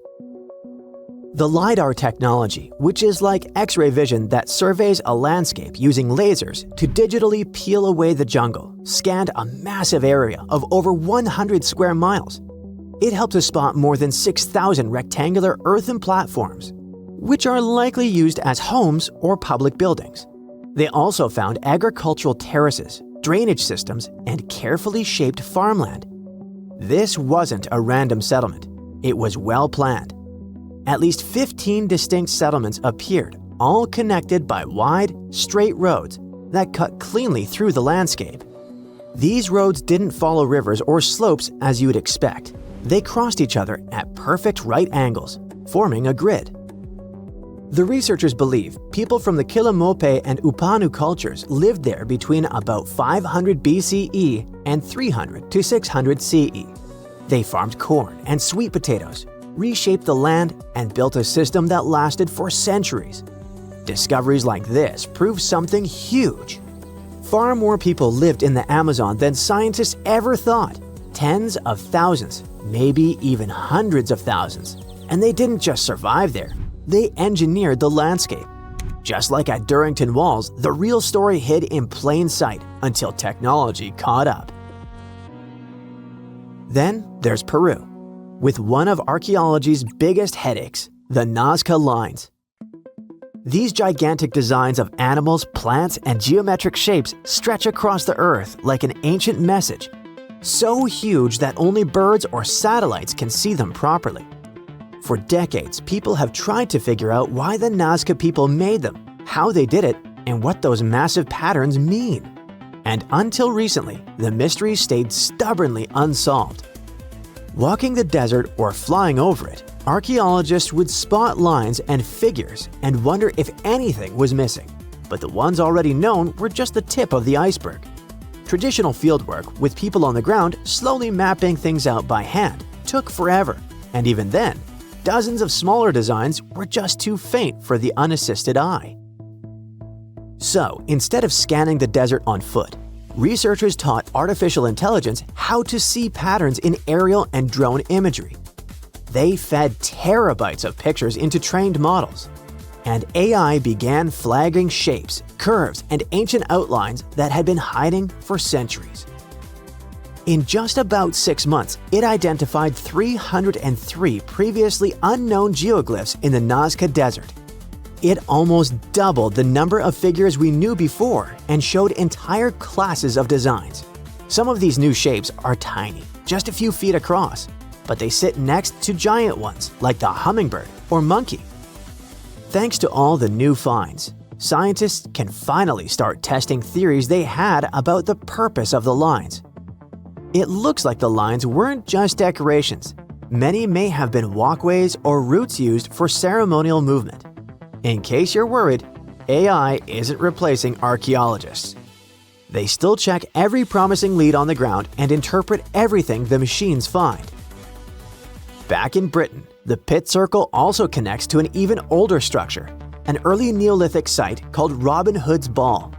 Speaker 2: The LiDAR technology, which is like X-ray vision that surveys a landscape using lasers to digitally peel away the jungle, scanned a massive area of over 100 square miles. It helped to spot more than 6,000 rectangular earthen platforms, which are likely used as homes or public buildings. They also found agricultural terraces, drainage systems, and carefully shaped farmland. This wasn't a random settlement. It was well planned. At least 15 distinct settlements appeared, all connected by wide, straight roads that cut cleanly through the landscape. These roads didn't follow rivers or slopes as you'd expect. They crossed each other at perfect right angles, forming a grid. The researchers believe people from the Quillamope and Upanu cultures lived there between about 500 BCE and 300 to 600 CE. They farmed corn and sweet potatoes, reshaped the land, and built a system that lasted for centuries. Discoveries like this prove something huge. Far more people lived in the Amazon than scientists ever thought. Tens of thousands, maybe even hundreds of thousands. And they didn't just survive there, they engineered the landscape. Just like at Durrington Walls, the real story hid in plain sight until technology caught up. Then there's Peru, with one of archaeology's biggest headaches, the Nazca Lines. These gigantic designs of animals, plants, and geometric shapes stretch across the earth like an ancient message, so huge that only birds or satellites can see them properly. For decades, people have tried to figure out why the Nazca people made them, how they did it, and what those massive patterns mean. And until recently, the mystery stayed stubbornly unsolved. Walking the desert or flying over it, archaeologists would spot lines and figures and wonder if anything was missing. But the ones already known were just the tip of the iceberg. Traditional fieldwork, with people on the ground slowly mapping things out by hand, took forever. And even then, dozens of smaller designs were just too faint for the unassisted eye. So, instead of scanning the desert on foot, researchers taught artificial intelligence how to see patterns in aerial and drone imagery. They fed terabytes of pictures into trained models, and AI began flagging shapes, curves, and ancient outlines that had been hiding for centuries. In just about 6 months, it identified 303 previously unknown geoglyphs in the Nazca Desert. It almost doubled the number of figures we knew before and showed entire classes of designs. Some of these new shapes are tiny, just a few feet across, but they sit next to giant ones like the hummingbird or monkey. Thanks to all the new finds, scientists can finally start testing theories they had about the purpose of the lines. It looks like the lines weren't just decorations. Many may have been walkways or routes used for ceremonial movement. In case you're worried, AI isn't replacing archaeologists. They still check every promising lead on the ground and interpret everything the machines find. Back in Britain, the pit circle also connects to an even older structure, an early Neolithic site called Robin Hood's Ball.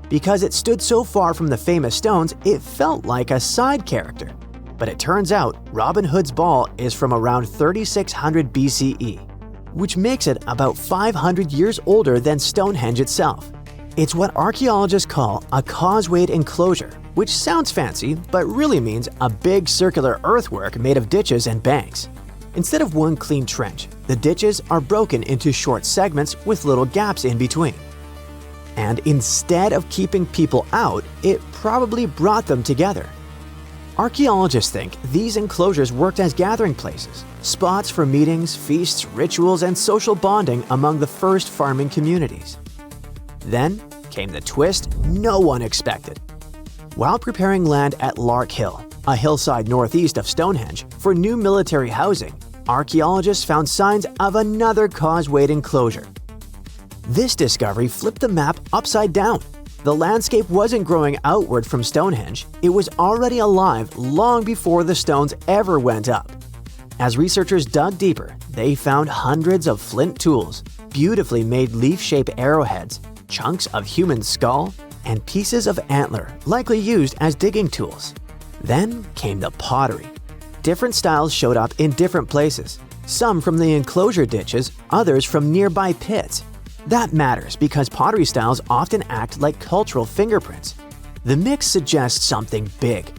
Speaker 2: Because it stood so far from the famous stones, it felt like a side character. But it turns out Robin Hood's Ball is from around 3600 BCE, which makes it about 500 years older than Stonehenge itself. It's what archaeologists call a causewayed enclosure, which sounds fancy but really means a big circular earthwork made of ditches and banks. Instead of one clean trench, the ditches are broken into short segments with little gaps in between. And instead of keeping people out, it probably brought them together. Archaeologists think these enclosures worked as gathering places, spots for meetings, feasts, rituals, and social bonding among the first farming communities. Then came the twist no one expected. While preparing land at Lark Hill, a hillside northeast of Stonehenge, for new military housing, archaeologists found signs of another causewayed enclosure. This discovery flipped the map upside down. The landscape wasn't growing outward from Stonehenge, it was already alive long before the stones ever went up. As researchers dug deeper, they found hundreds of flint tools, beautifully made leaf-shaped arrowheads, chunks of human skull, and pieces of antler, likely used as digging tools. Then came the pottery. Different styles showed up in different places, some from the enclosure ditches, others from nearby pits. That matters because pottery styles often act like cultural fingerprints. The mix suggests something big.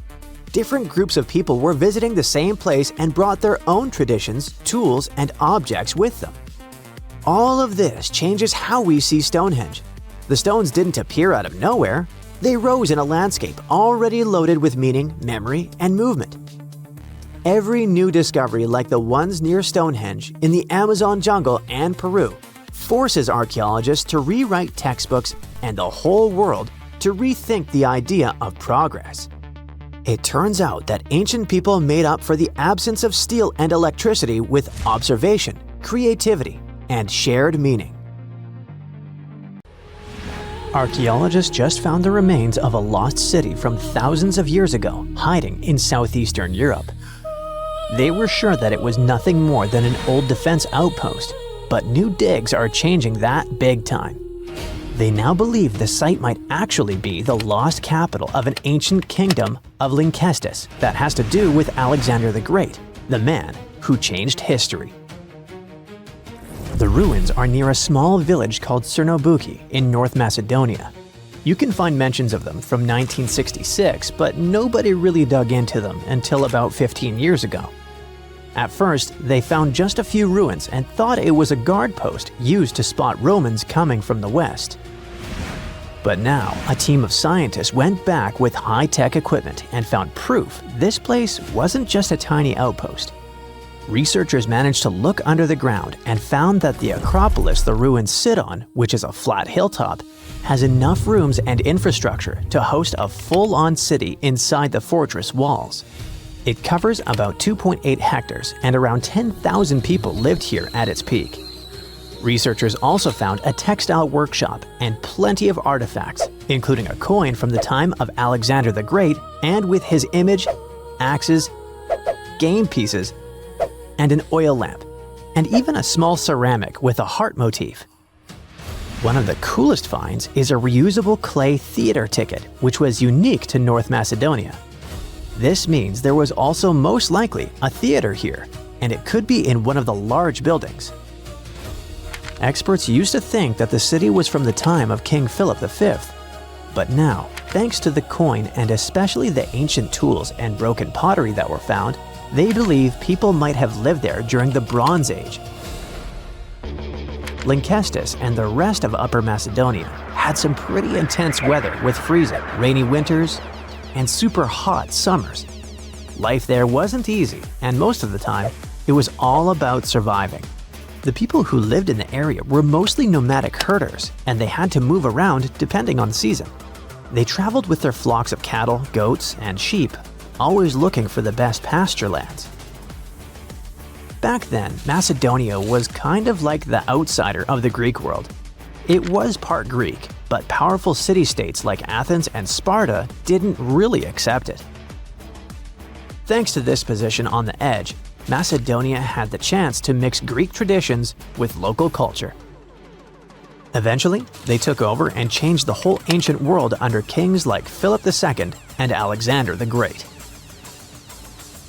Speaker 2: Different groups of people were visiting the same place and brought their own traditions, tools, and objects with them. All of this changes how we see Stonehenge. The stones didn't appear out of nowhere. They rose in a landscape already loaded with meaning, memory, and movement. Every new discovery like the ones near Stonehenge, in the Amazon jungle and Peru, forces archaeologists to rewrite textbooks and the whole world to rethink the idea of progress. It turns out that ancient people made up for the absence of steel and electricity with observation, creativity, and shared meaning. Archaeologists just found the remains of a lost city from thousands of years ago, hiding in southeastern Europe. They were sure that it was nothing more than an old defense outpost, but new digs are changing that big time. They now believe the site might actually be the lost capital of an ancient kingdom of Lynkestis that has to do with Alexander the Great, the man who changed history. The ruins are near a small village called Cernobuki in North Macedonia. You can find mentions of them from 1966, but nobody really dug into them until about 15 years ago. At first, they found just a few ruins and thought it was a guard post used to spot Romans coming from the west. But now, a team of scientists went back with high-tech equipment and found proof this place wasn't just a tiny outpost. Researchers managed to look under the ground and found that the Acropolis the ruins sit on, which is a flat hilltop, has enough rooms and infrastructure to host a full-on city inside the fortress walls. It covers about 2.8 hectares and around 10,000 people lived here at its peak. Researchers also found a textile workshop and plenty of artifacts, including a coin from the time of Alexander the Great and with his image, axes, game pieces, and an oil lamp. and even a small ceramic with a heart motif. One of the coolest finds is a reusable clay theater ticket, which was unique to North Macedonia. This means there was also most likely a theater here, and it could be in one of the large buildings. Experts used to think that the city was from the time of King Philip V, but now, thanks to the coin and especially the ancient tools and broken pottery that were found, they believe people might have lived there during the Bronze Age. Lynkestis and the rest of Upper Macedonia had some pretty intense weather with freezing, rainy winters, and super hot summers. Life there wasn't easy, and most of the time, it was all about surviving. The people who lived in the area were mostly nomadic herders, and they had to move around depending on the season. They traveled with their flocks of cattle, goats, and sheep, always looking for the best pasture lands. Back then, Macedonia was kind of like the outsider of the Greek world. It was part Greek, but powerful city-states like Athens and Sparta didn't really accept it. Thanks to this position on the edge, Macedonia had the chance to mix Greek traditions with local culture. Eventually, they took over and changed the whole ancient world under kings like Philip II and Alexander the Great.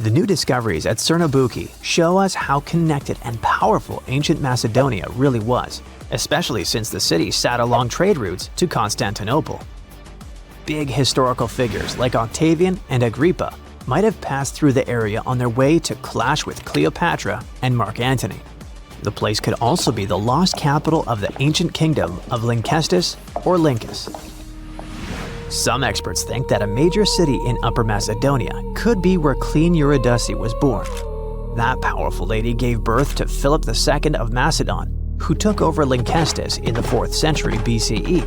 Speaker 2: The new discoveries at Cernobukki show us how connected and powerful ancient Macedonia really was, especially since the city sat along trade routes to Constantinople. Big historical figures like Octavian and Agrippa might have passed through the area on their way to clash with Cleopatra and Mark Antony. The place could also be the lost capital of the ancient kingdom of Lynkestis or Lyncus. Some experts think that a major city in Upper Macedonia could be where Queen Eurydice was born. That powerful lady gave birth to Philip II of Macedon, who took over Lynkestis in the 4th century BCE.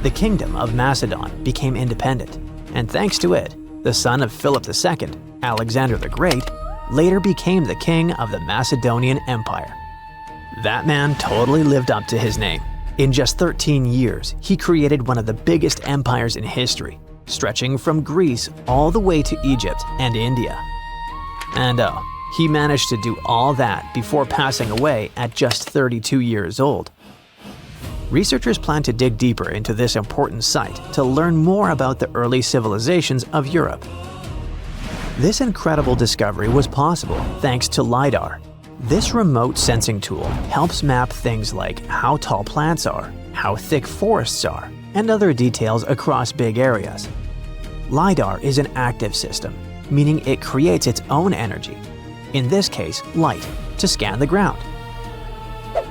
Speaker 2: The kingdom of Macedon became independent, and thanks to it, the son of Philip II, Alexander the Great, later became the king of the Macedonian Empire. That man totally lived up to his name. In just 13 years, he created one of the biggest empires in history, stretching from Greece all the way to Egypt and India. And he managed to do all that before passing away at just 32 years old. Researchers plan to dig deeper into this important site to learn more about the early civilizations of Europe. This incredible discovery was possible thanks to LiDAR. This remote sensing tool helps map things like how tall plants are, how thick forests are, and other details across big areas. LiDAR is an active system, meaning it creates its own energy, in this case light, to scan the ground.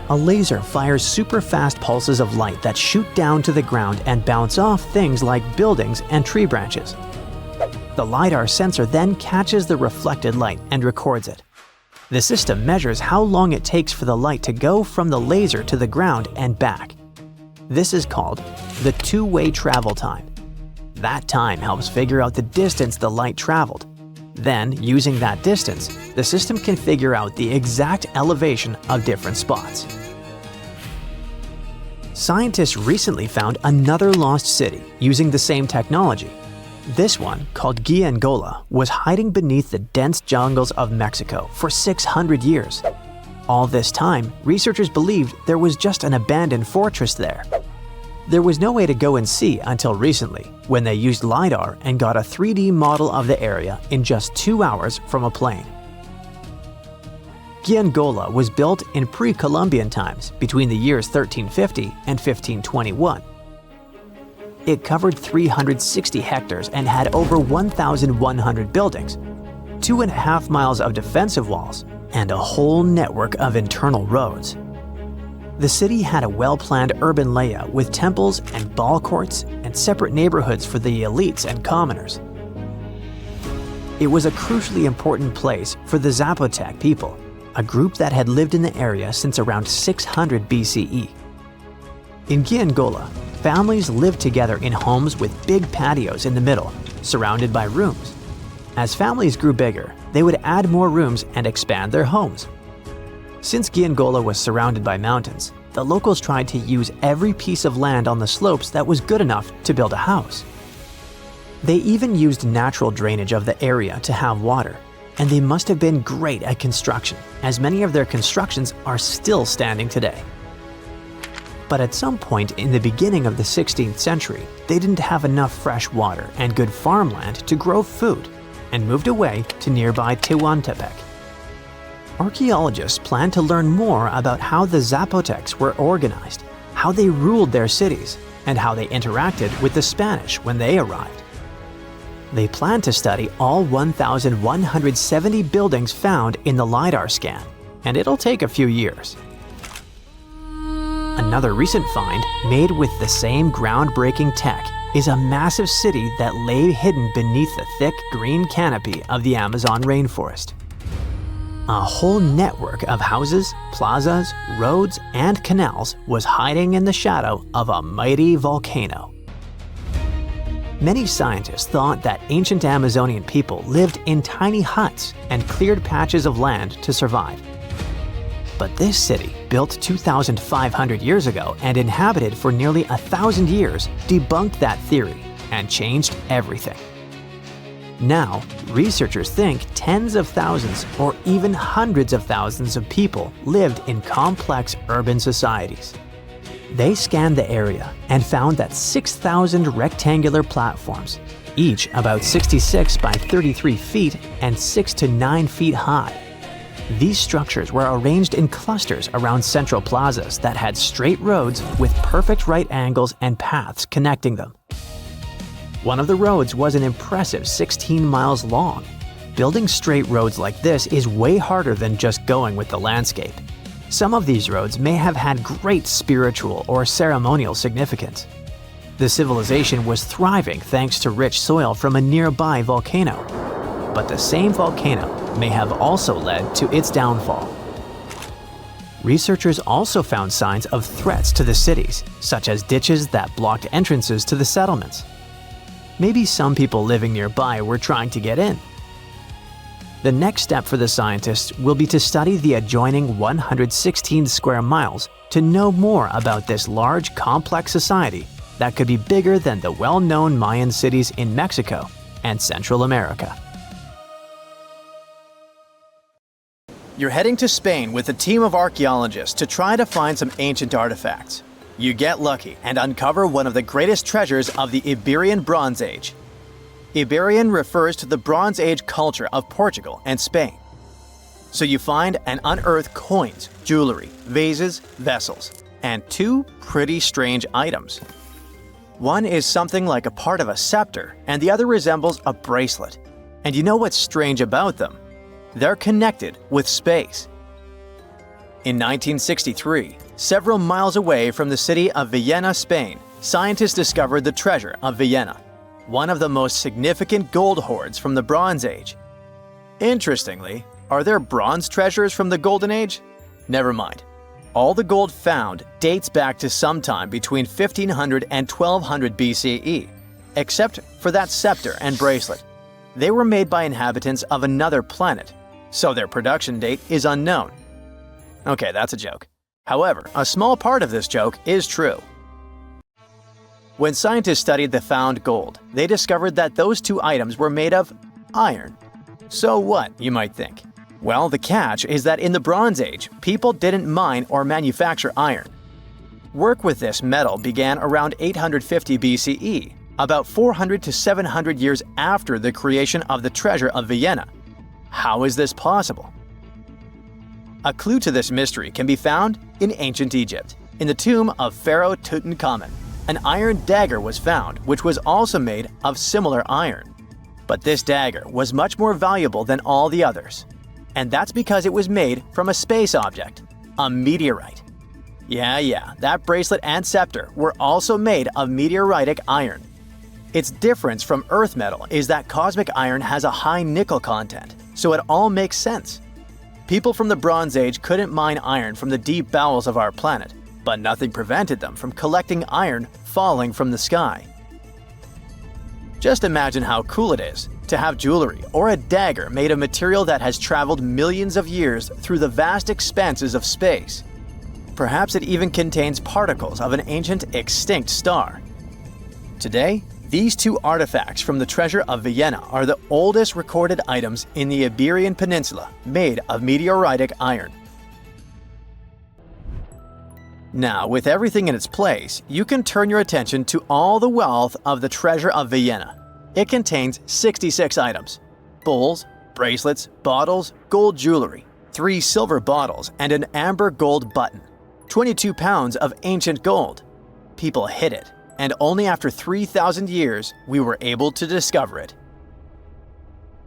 Speaker 2: A laser fires super fast pulses of light that shoot down to the ground and bounce off things like buildings and tree branches. The LiDAR sensor then catches the reflected light and records it. The system measures how long it takes for the light to go from the laser to the ground and back. This is called the two-way travel time. That time helps figure out the distance the light traveled. Then, using that distance, the system can figure out the exact elevation of different spots. Scientists recently found another lost city using the same technology. This one, called Giangola, was hiding beneath the dense jungles of Mexico for 600 years. All this time, researchers believed there was just an abandoned fortress there. There was no way to go and see until recently, when they used LiDAR and got a 3D model of the area in just 2 hours from a plane. Giangola was built in pre-Columbian times between the years 1350 and 1521. It covered 360 hectares and had over 1,100 buildings, 2.5 miles of defensive walls, and a whole network of internal roads. The city had a well-planned urban layout with temples and ball courts and separate neighborhoods for the elites and commoners. It was a crucially important place for the Zapotec people, a group that had lived in the area since around 600 BCE. In Giangola, families lived together in homes with big patios in the middle, surrounded by rooms. As families grew bigger, they would add more rooms and expand their homes. Since Giangola was surrounded by mountains, the locals tried to use every piece of land on the slopes that was good enough to build a house. They even used natural drainage of the area to have water, and they must have been great at construction, as many of their constructions are still standing today. But at some point in the beginning of the 16th century, they didn't have enough fresh water and good farmland to grow food, and moved away to nearby Tehuantepec. Archaeologists plan to learn more about how the Zapotecs were organized, how they ruled their cities, and how they interacted with the Spanish when they arrived. They plan to study all 1,170 buildings found in the LiDAR scan, and it'll take a few years. Another recent find, made with the same groundbreaking tech, is a massive city that lay hidden beneath the thick green canopy of the Amazon rainforest. A whole network of houses, plazas, roads, and canals was hiding in the shadow of a mighty volcano. Many scientists thought that ancient Amazonian people lived in tiny huts and cleared patches of land to survive. But this city, built 2,500 years ago and inhabited for nearly 1,000 years, debunked that theory and changed everything. Now, researchers think tens of thousands or even hundreds of thousands of people lived in complex urban societies. They scanned the area and found that 6,000 rectangular platforms, each about 66 by 33 feet and 6 to 9 feet high. These structures were arranged in clusters around central plazas that had straight roads with perfect right angles and paths connecting them. One of the roads was an impressive 16 miles long. Building straight roads like this is way harder than just going with the landscape. Some of these roads may have had great spiritual or ceremonial significance. The civilization was thriving thanks to rich soil from a nearby volcano. But the same volcano may have also led to its downfall. Researchers also found signs of threats to the cities, such as ditches that blocked entrances to the settlements. Maybe some people living nearby were trying to get in. The next step for the scientists will be to study the adjoining 116 square miles to know more about this large, complex society that could be bigger than the well-known Mayan cities in Mexico and Central America. You're heading to Spain with a team of archaeologists to try to find some ancient artifacts. You get lucky and uncover one of the greatest treasures of the Iberian Bronze Age. Iberian refers to the Bronze Age culture of Portugal and Spain. So you find and unearth coins, jewelry, vases, vessels, and two pretty strange items. One is something like a part of a scepter, and the other resembles a bracelet. And you know what's strange about them? They're connected with space. In 1963, several miles away from the city of Villena, Spain, scientists discovered the treasure of Villena, one of the most significant gold hoards from the Bronze Age. Interestingly, are there bronze treasures from the Golden Age? Never mind. All the gold found dates back to sometime between 1500 and 1200 BCE, except for that scepter and bracelet. They were made by inhabitants of another planet, so their production date is unknown. Okay, that's a joke. However, a small part of this joke is true. When scientists studied the found gold, they discovered that those two items were made of iron. So what, you might think? Well, the catch is that in the Bronze Age, people didn't mine or manufacture iron. Work with this metal began around 850 BCE, about 400 to 700 years after the creation of the treasure of Villena. How is this possible? A clue to this mystery can be found in ancient Egypt. In the tomb of Pharaoh Tutankhamun, an iron dagger was found, which was also made of similar iron. But this dagger was much more valuable than all the others. And that's because it was made from a space object, a meteorite. Yeah, that bracelet and scepter were also made of meteoritic iron. Its difference from Earth metal is that cosmic iron has a high nickel content, so it all makes sense. People from the Bronze Age couldn't mine iron from the deep bowels of our planet, but nothing prevented them from collecting iron falling from the sky. Just imagine how cool it is to have jewelry or a dagger made of material that has traveled millions of years through the vast expanses of space. Perhaps it even contains particles of an ancient extinct star. Today, These two artifacts from the treasure of Vienna are the oldest recorded items in the Iberian Peninsula made of meteoritic iron. Now, with everything in its place, you can turn your attention to all the wealth of the treasure of Vienna. It contains 66 items: bowls, bracelets, bottles, gold jewelry, 3 silver bottles, and an amber gold button. 22 pounds of ancient gold. People hid it, and only after 3,000 years we were able to discover it.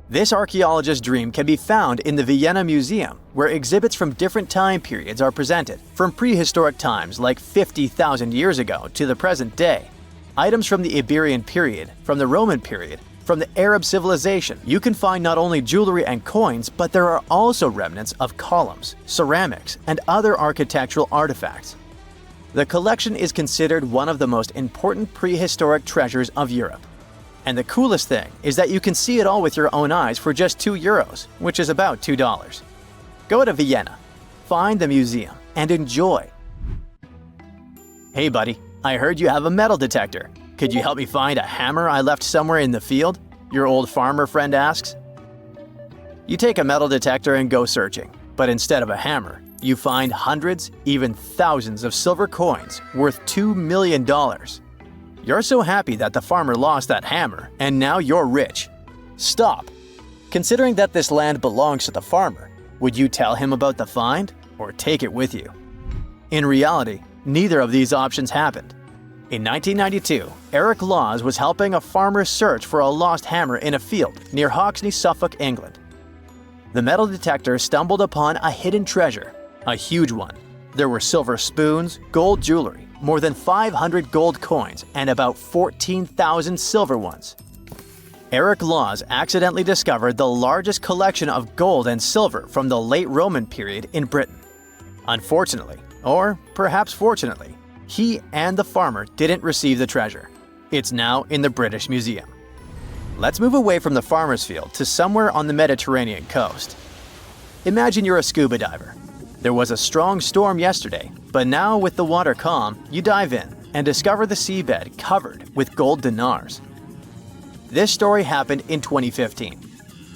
Speaker 2: This archaeologist's dream can be found in the Vienna Museum, where exhibits from different time periods are presented, from prehistoric times like 50,000 years ago to the present day. Items from the Iberian period, from the Roman period, from the Arab civilization. You can find not only jewelry and coins, but there are also remnants of columns, ceramics, and other architectural artifacts. The collection is considered one of the most important prehistoric treasures of Europe. And the coolest thing is that you can see it all with your own eyes for just €2, which is about $2. Go to Vienna, find the museum, and enjoy. Hey buddy, I heard you have a metal detector. Could you help me find a hammer I left somewhere in the field? Your old farmer friend asks. You take a metal detector and go searching, but instead of a hammer, you find hundreds, even thousands of silver coins worth $2 million. You're so happy that the farmer lost that hammer, and now you're rich. Stop! Considering that this land belongs to the farmer, would you tell him about the find or take it with you? In reality, neither of these options happened. In 1992, Eric Laws was helping a farmer search for a lost hammer in a field near Hoxne, Suffolk, England. The metal detector stumbled upon a hidden treasure, a huge one. There were silver spoons, gold jewelry, more than 500 gold coins, and about 14,000 silver ones. Eric Laws accidentally discovered the largest collection of gold and silver from the late Roman period in Britain. Unfortunately, or perhaps fortunately, he and the farmer didn't receive the treasure. It's now in the British Museum. Let's move away from the farmer's field to somewhere on the Mediterranean coast. Imagine you're a scuba diver. There was a strong storm yesterday, but now with the water calm, you dive in and discover the seabed covered with gold dinars. This story happened in 2015.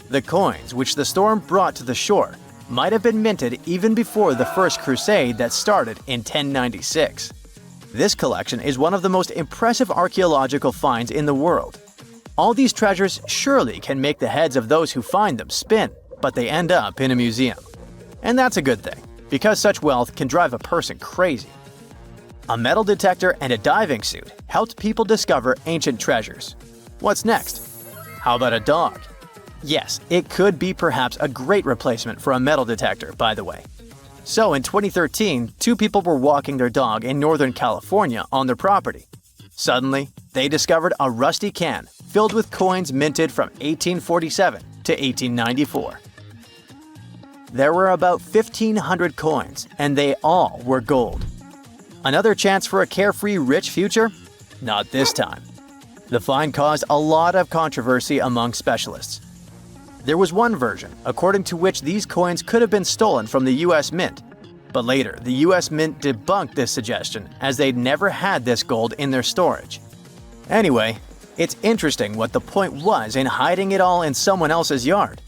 Speaker 2: The coins which the storm brought to the shore might have been minted even before the First Crusade that started in 1096. This collection is one of the most impressive archaeological finds in the world. All these treasures surely can make the heads of those who find them spin, but they end up in a museum. And that's a good thing, because such wealth can drive a person crazy. A metal detector and a diving suit helped people discover ancient treasures. What's next? How about a dog? Yes, it could be perhaps a great replacement for a metal detector, by the way. So in 2013, 2 people were walking their dog in Northern California on their property. Suddenly, they discovered a rusty can filled with coins minted from 1847 to 1894. There were about 1,500 coins, and they all were gold. Another chance for a carefree rich future? Not this time. The find caused a lot of controversy among specialists. There was one version, according to which these coins could have been stolen from the US Mint. But later, the US Mint debunked this suggestion as they'd never had this gold in their storage. Anyway, it's interesting what the point was in hiding it all in someone else's yard.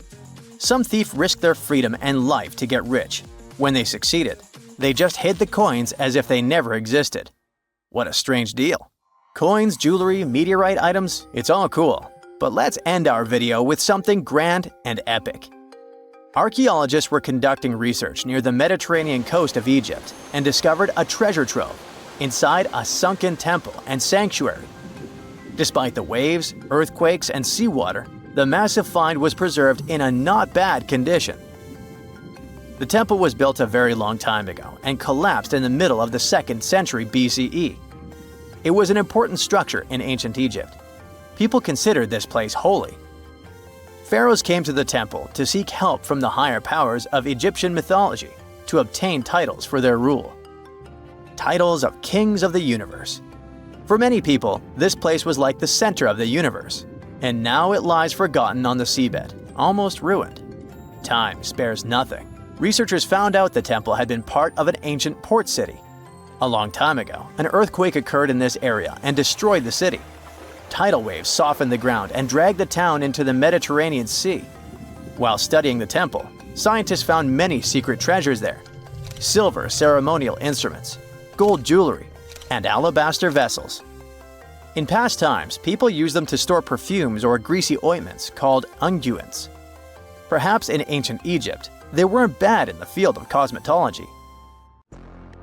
Speaker 2: Some thief risked their freedom and life to get rich. When they succeeded, they just hid the coins as if they never existed. What a strange deal. Coins, jewelry, meteorite items, it's all cool. But let's end our video with something grand and epic. Archaeologists were conducting research near the Mediterranean coast of Egypt and discovered a treasure trove inside a sunken temple and sanctuary. Despite the waves, earthquakes, and seawater, the massive find was preserved in a not bad condition. The temple was built a very long time ago and collapsed in the middle of the 2nd century BCE. It was an important structure in ancient Egypt. People considered this place holy. Pharaohs came to the temple to seek help from the higher powers of Egyptian mythology to obtain titles for their rule. Titles of kings of the universe. For many people, this place was like the center of the universe, and now it lies forgotten on the seabed, almost ruined. Time spares nothing. Researchers found out the temple had been part of an ancient port city. A long time ago, an earthquake occurred in this area and destroyed the city. Tidal waves softened the ground and dragged the town into the Mediterranean Sea. While studying the temple, scientists found many secret treasures there: silver ceremonial instruments, gold jewelry, and alabaster vessels. In past times, people used them to store perfumes or greasy ointments called unguents. Perhaps in ancient Egypt, they weren't bad in the field of cosmetology.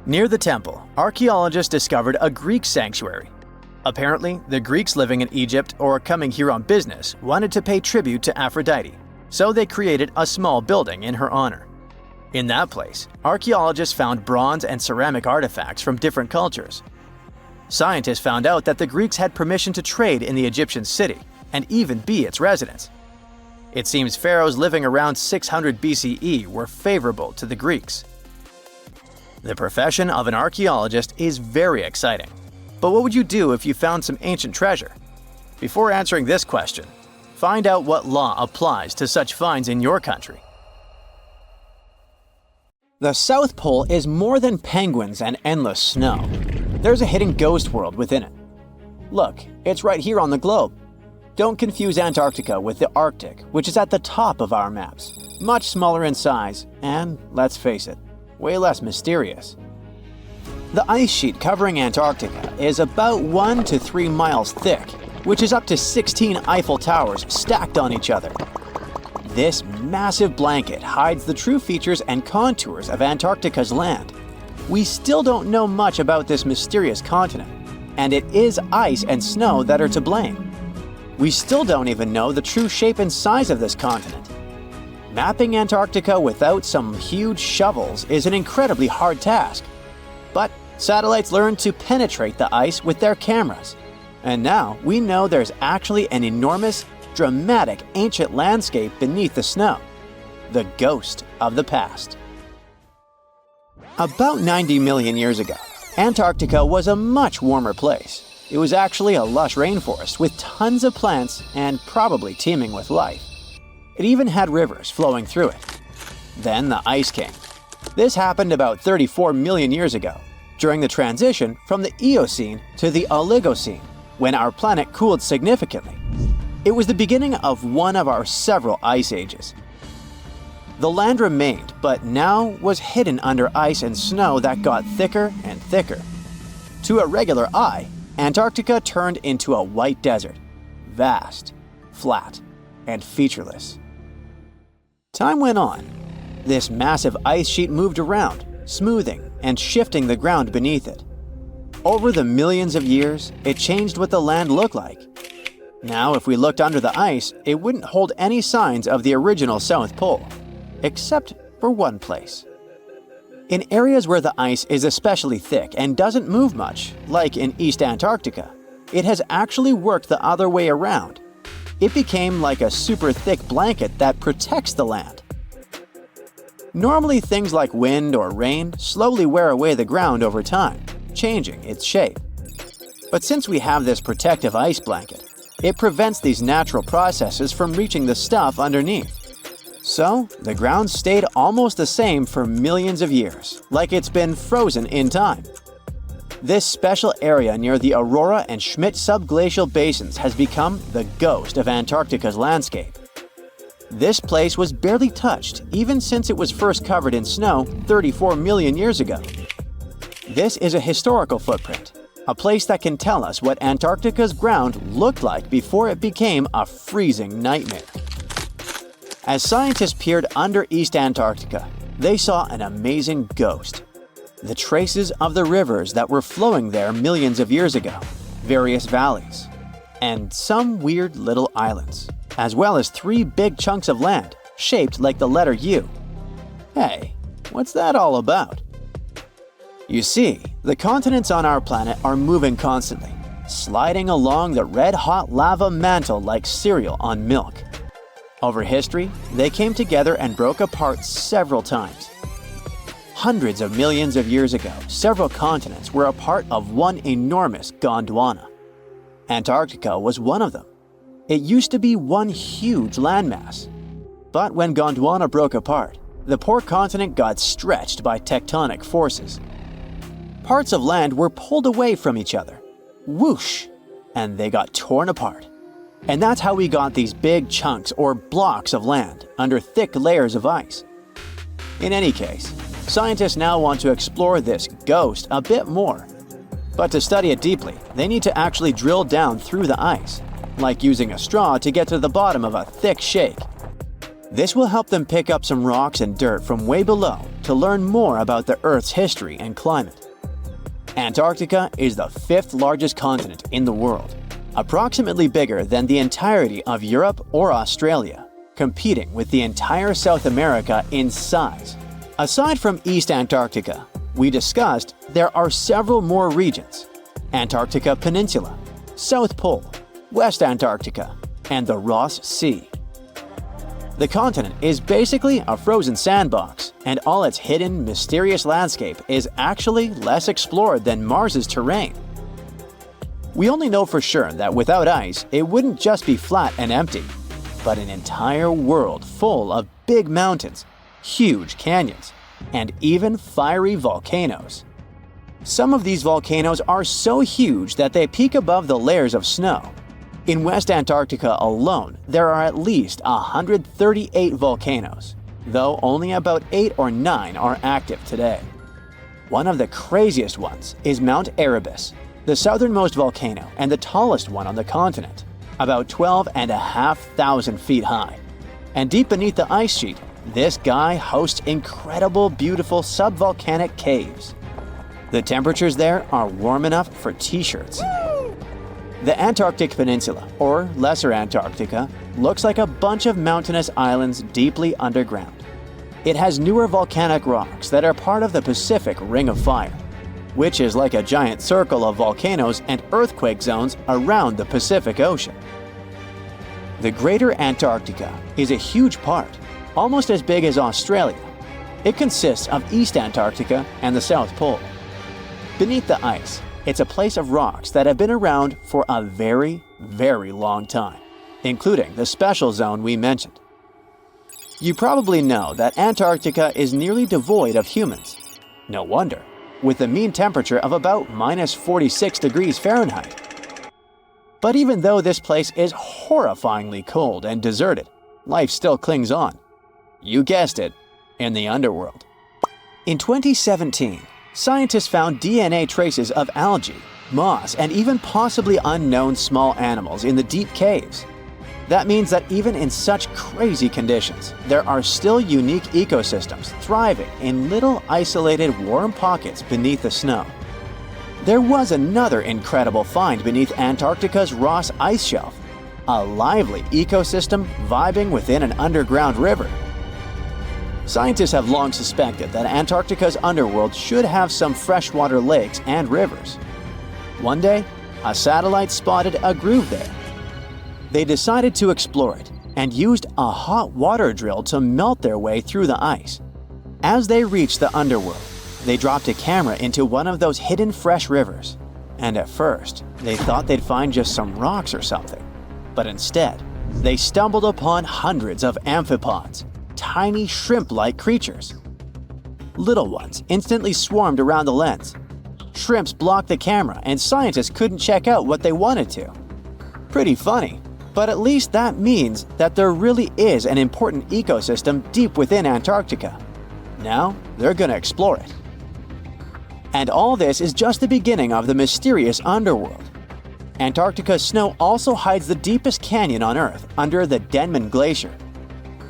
Speaker 2: Near the temple, archaeologists discovered a Greek sanctuary. Apparently, the Greeks living in Egypt or coming here on business wanted to pay tribute to Aphrodite, so they created a small building in her honor. In that place, archaeologists found bronze and ceramic artifacts from different cultures. Scientists found out that the Greeks had permission to trade in the Egyptian city and even be its residents. It seems pharaohs living around 600 BCE were favorable to the Greeks. The profession of an archaeologist is very exciting. But what would you do if you found some ancient treasure? Before answering this question, find out what law applies to such finds in your country. The South Pole is more than penguins and endless snow. There's a hidden ghost world within it. Look, it's right here on the globe. Don't confuse Antarctica with the Arctic, which is at the top of our maps. Much smaller in size, and let's face it, way less mysterious. The ice sheet covering Antarctica is about 1 to 3 miles thick, which is up to 16 Eiffel Towers stacked on each other. This massive blanket hides the true features and contours of Antarctica's land. We still don't know much about this mysterious continent, and it is ice and snow that are to blame. We still don't even know the true shape and size of this continent. Mapping Antarctica without some huge shovels is an incredibly hard task. But satellites learned to penetrate the ice with their cameras. And now we know there's actually an enormous, dramatic ancient landscape beneath the snow. The ghost of the past. About 90 million years ago, Antarctica was a much warmer place. It was actually a lush rainforest with tons of plants and probably teeming with life. It even had rivers flowing through it. Then the ice came. This happened about 34 million years ago, during the transition from the Eocene to the Oligocene, when our planet cooled significantly. It was the beginning of one of our several ice ages. The land remained, but now was hidden under ice and snow that got thicker and thicker. To a regular eye, Antarctica turned into a white desert, vast, flat, and featureless. Time went on. This massive ice sheet moved around, smoothing and shifting the ground beneath it. Over the millions of years, it changed what the land looked like. Now, if we looked under the ice, it wouldn't hold any signs of the original South Pole, except for one place. In areas where the ice is especially thick and doesn't move much, like in East Antarctica, it has actually worked the other way around. It became like a super thick blanket that protects the land. Normally, things like wind or rain slowly wear away the ground over time, changing its shape. But since we have this protective ice blanket, it prevents these natural processes from reaching the stuff underneath. So, the ground stayed almost the same for millions of years, like it's been frozen in time. This special area near the Aurora and Schmidt subglacial basins has become the ghost of Antarctica's landscape. This place was barely touched even since it was first covered in snow 34 million years ago. This is a historical footprint, a place that can tell us what Antarctica's ground looked like before it became a freezing nightmare. As scientists peered under East Antarctica, they saw an amazing ghost. The traces of the rivers that were flowing there millions of years ago, various valleys, and some weird little islands, as well as 3 big chunks of land shaped like the letter U. Hey, what's that all about? You see, the continents on our planet are moving constantly, sliding along the red-hot lava mantle like cereal on milk. Over history, they came together and broke apart several times. Hundreds of millions of years ago, several continents were a part of one enormous Gondwana. Antarctica was one of them. It used to be one huge landmass. But when Gondwana broke apart, the poor continent got stretched by tectonic forces. Parts of land were pulled away from each other. Whoosh! and they got torn apart. And that's how we got these big chunks or blocks of land under thick layers of ice. In any case, scientists now want to explore this ghost a bit more. But to study it deeply, they need to actually drill down through the ice, like using a straw to get to the bottom of a thick shake. This will help them pick up some rocks and dirt from way below to learn more about the Earth's history and climate. Antarctica is the 5th largest continent in the world, approximately bigger than the entirety of Europe or Australia, competing with the entire South America in size. Aside from East Antarctica, we discussed there are several more regions: Antarctica Peninsula, South Pole, West Antarctica, and the Ross Sea. The continent is basically a frozen sandbox, and all its hidden, mysterious landscape is actually less explored than Mars's terrain. We only know for sure that without ice, it wouldn't just be flat and empty, but an entire world full of big mountains, huge canyons, and even fiery volcanoes. Some of these volcanoes are so huge that they peak above the layers of snow. In West Antarctica alone, there are at least 138 volcanoes, though only about 8 or 9 are active today. One of the craziest ones is Mount Erebus, the southernmost volcano and the tallest one on the continent, about 12,500 feet high. And deep beneath the ice sheet, this guy hosts incredible, beautiful subvolcanic caves. The temperatures there are warm enough for t-shirts. The Antarctic Peninsula, or Lesser Antarctica, looks like a bunch of mountainous islands deeply underground. It has newer volcanic rocks that are part of the Pacific Ring of Fire, which is like a giant circle of volcanoes and earthquake zones around the Pacific Ocean. The Greater Antarctica is a huge part, almost as big as Australia. It consists of East Antarctica and the South Pole. Beneath the ice, it's a place of rocks that have been around for a very, very long time, including the special zone we mentioned. You probably know that Antarctica is nearly devoid of humans. No wonder, with a mean temperature of about -46 degrees Fahrenheit. But even though this place is horrifyingly cold and deserted, life still clings on. You guessed it, in the underworld. In 2017, scientists found DNA traces of algae, moss, and even possibly unknown small animals in the deep caves. That means that even in such crazy conditions, there are still unique ecosystems thriving in little isolated warm pockets beneath the snow. There was another incredible find beneath Antarctica's Ross Ice Shelf, a lively ecosystem vibing within an underground river. Scientists have long suspected that Antarctica's underworld should have some freshwater lakes and rivers. One day, a satellite spotted a groove there. They decided to explore it and used a hot water drill to melt their way through the ice. As they reached the underworld, they dropped a camera into one of those hidden fresh rivers. And at first, they thought they'd find just some rocks or something. But instead, they stumbled upon hundreds of amphipods, tiny shrimp-like creatures. Little ones instantly swarmed around the lens. Shrimps blocked the camera and scientists couldn't check out what they wanted to. Pretty funny, but at least that means that there really is an important ecosystem deep within Antarctica. Now, they're gonna explore it. And all this is just the beginning of the mysterious underworld. Antarctica's snow also hides the deepest canyon on Earth under the Denman Glacier.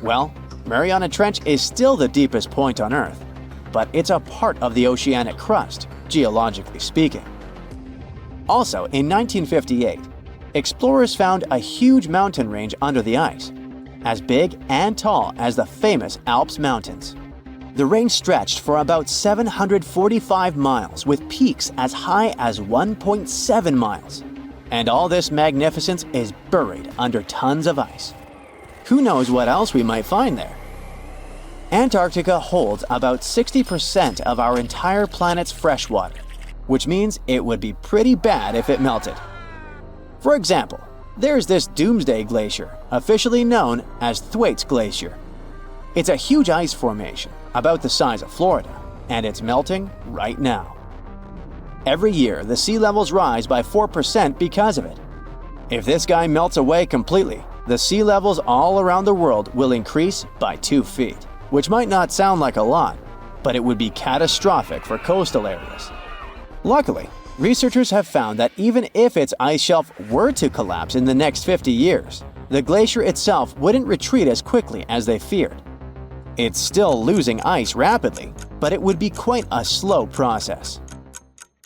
Speaker 2: Well, Mariana Trench is still the deepest point on Earth, but it's a part of the oceanic crust, geologically speaking. Also, in 1958, explorers found a huge mountain range under the ice, as big and tall as the famous Alps Mountains. The range stretched for about 745 miles with peaks as high as 1.7 miles. And all this magnificence is buried under tons of ice. Who knows what else we might find there? Antarctica holds about 60% of our entire planet's fresh water, which means it would be pretty bad if it melted. For example, there's this Doomsday Glacier, officially known as Thwaites Glacier. It's a huge ice formation, about the size of Florida, and it's melting right now. Every year, the sea levels rise by 4% because of it, If this guy melts away completely, the sea levels all around the world will increase by 2 feet, which might not sound like a lot, but it would be catastrophic for coastal areas. Luckily, researchers have found that even if its ice shelf were to collapse in the next 50 years, the glacier itself wouldn't retreat as quickly as they feared. It's still losing ice rapidly, but it would be quite a slow process.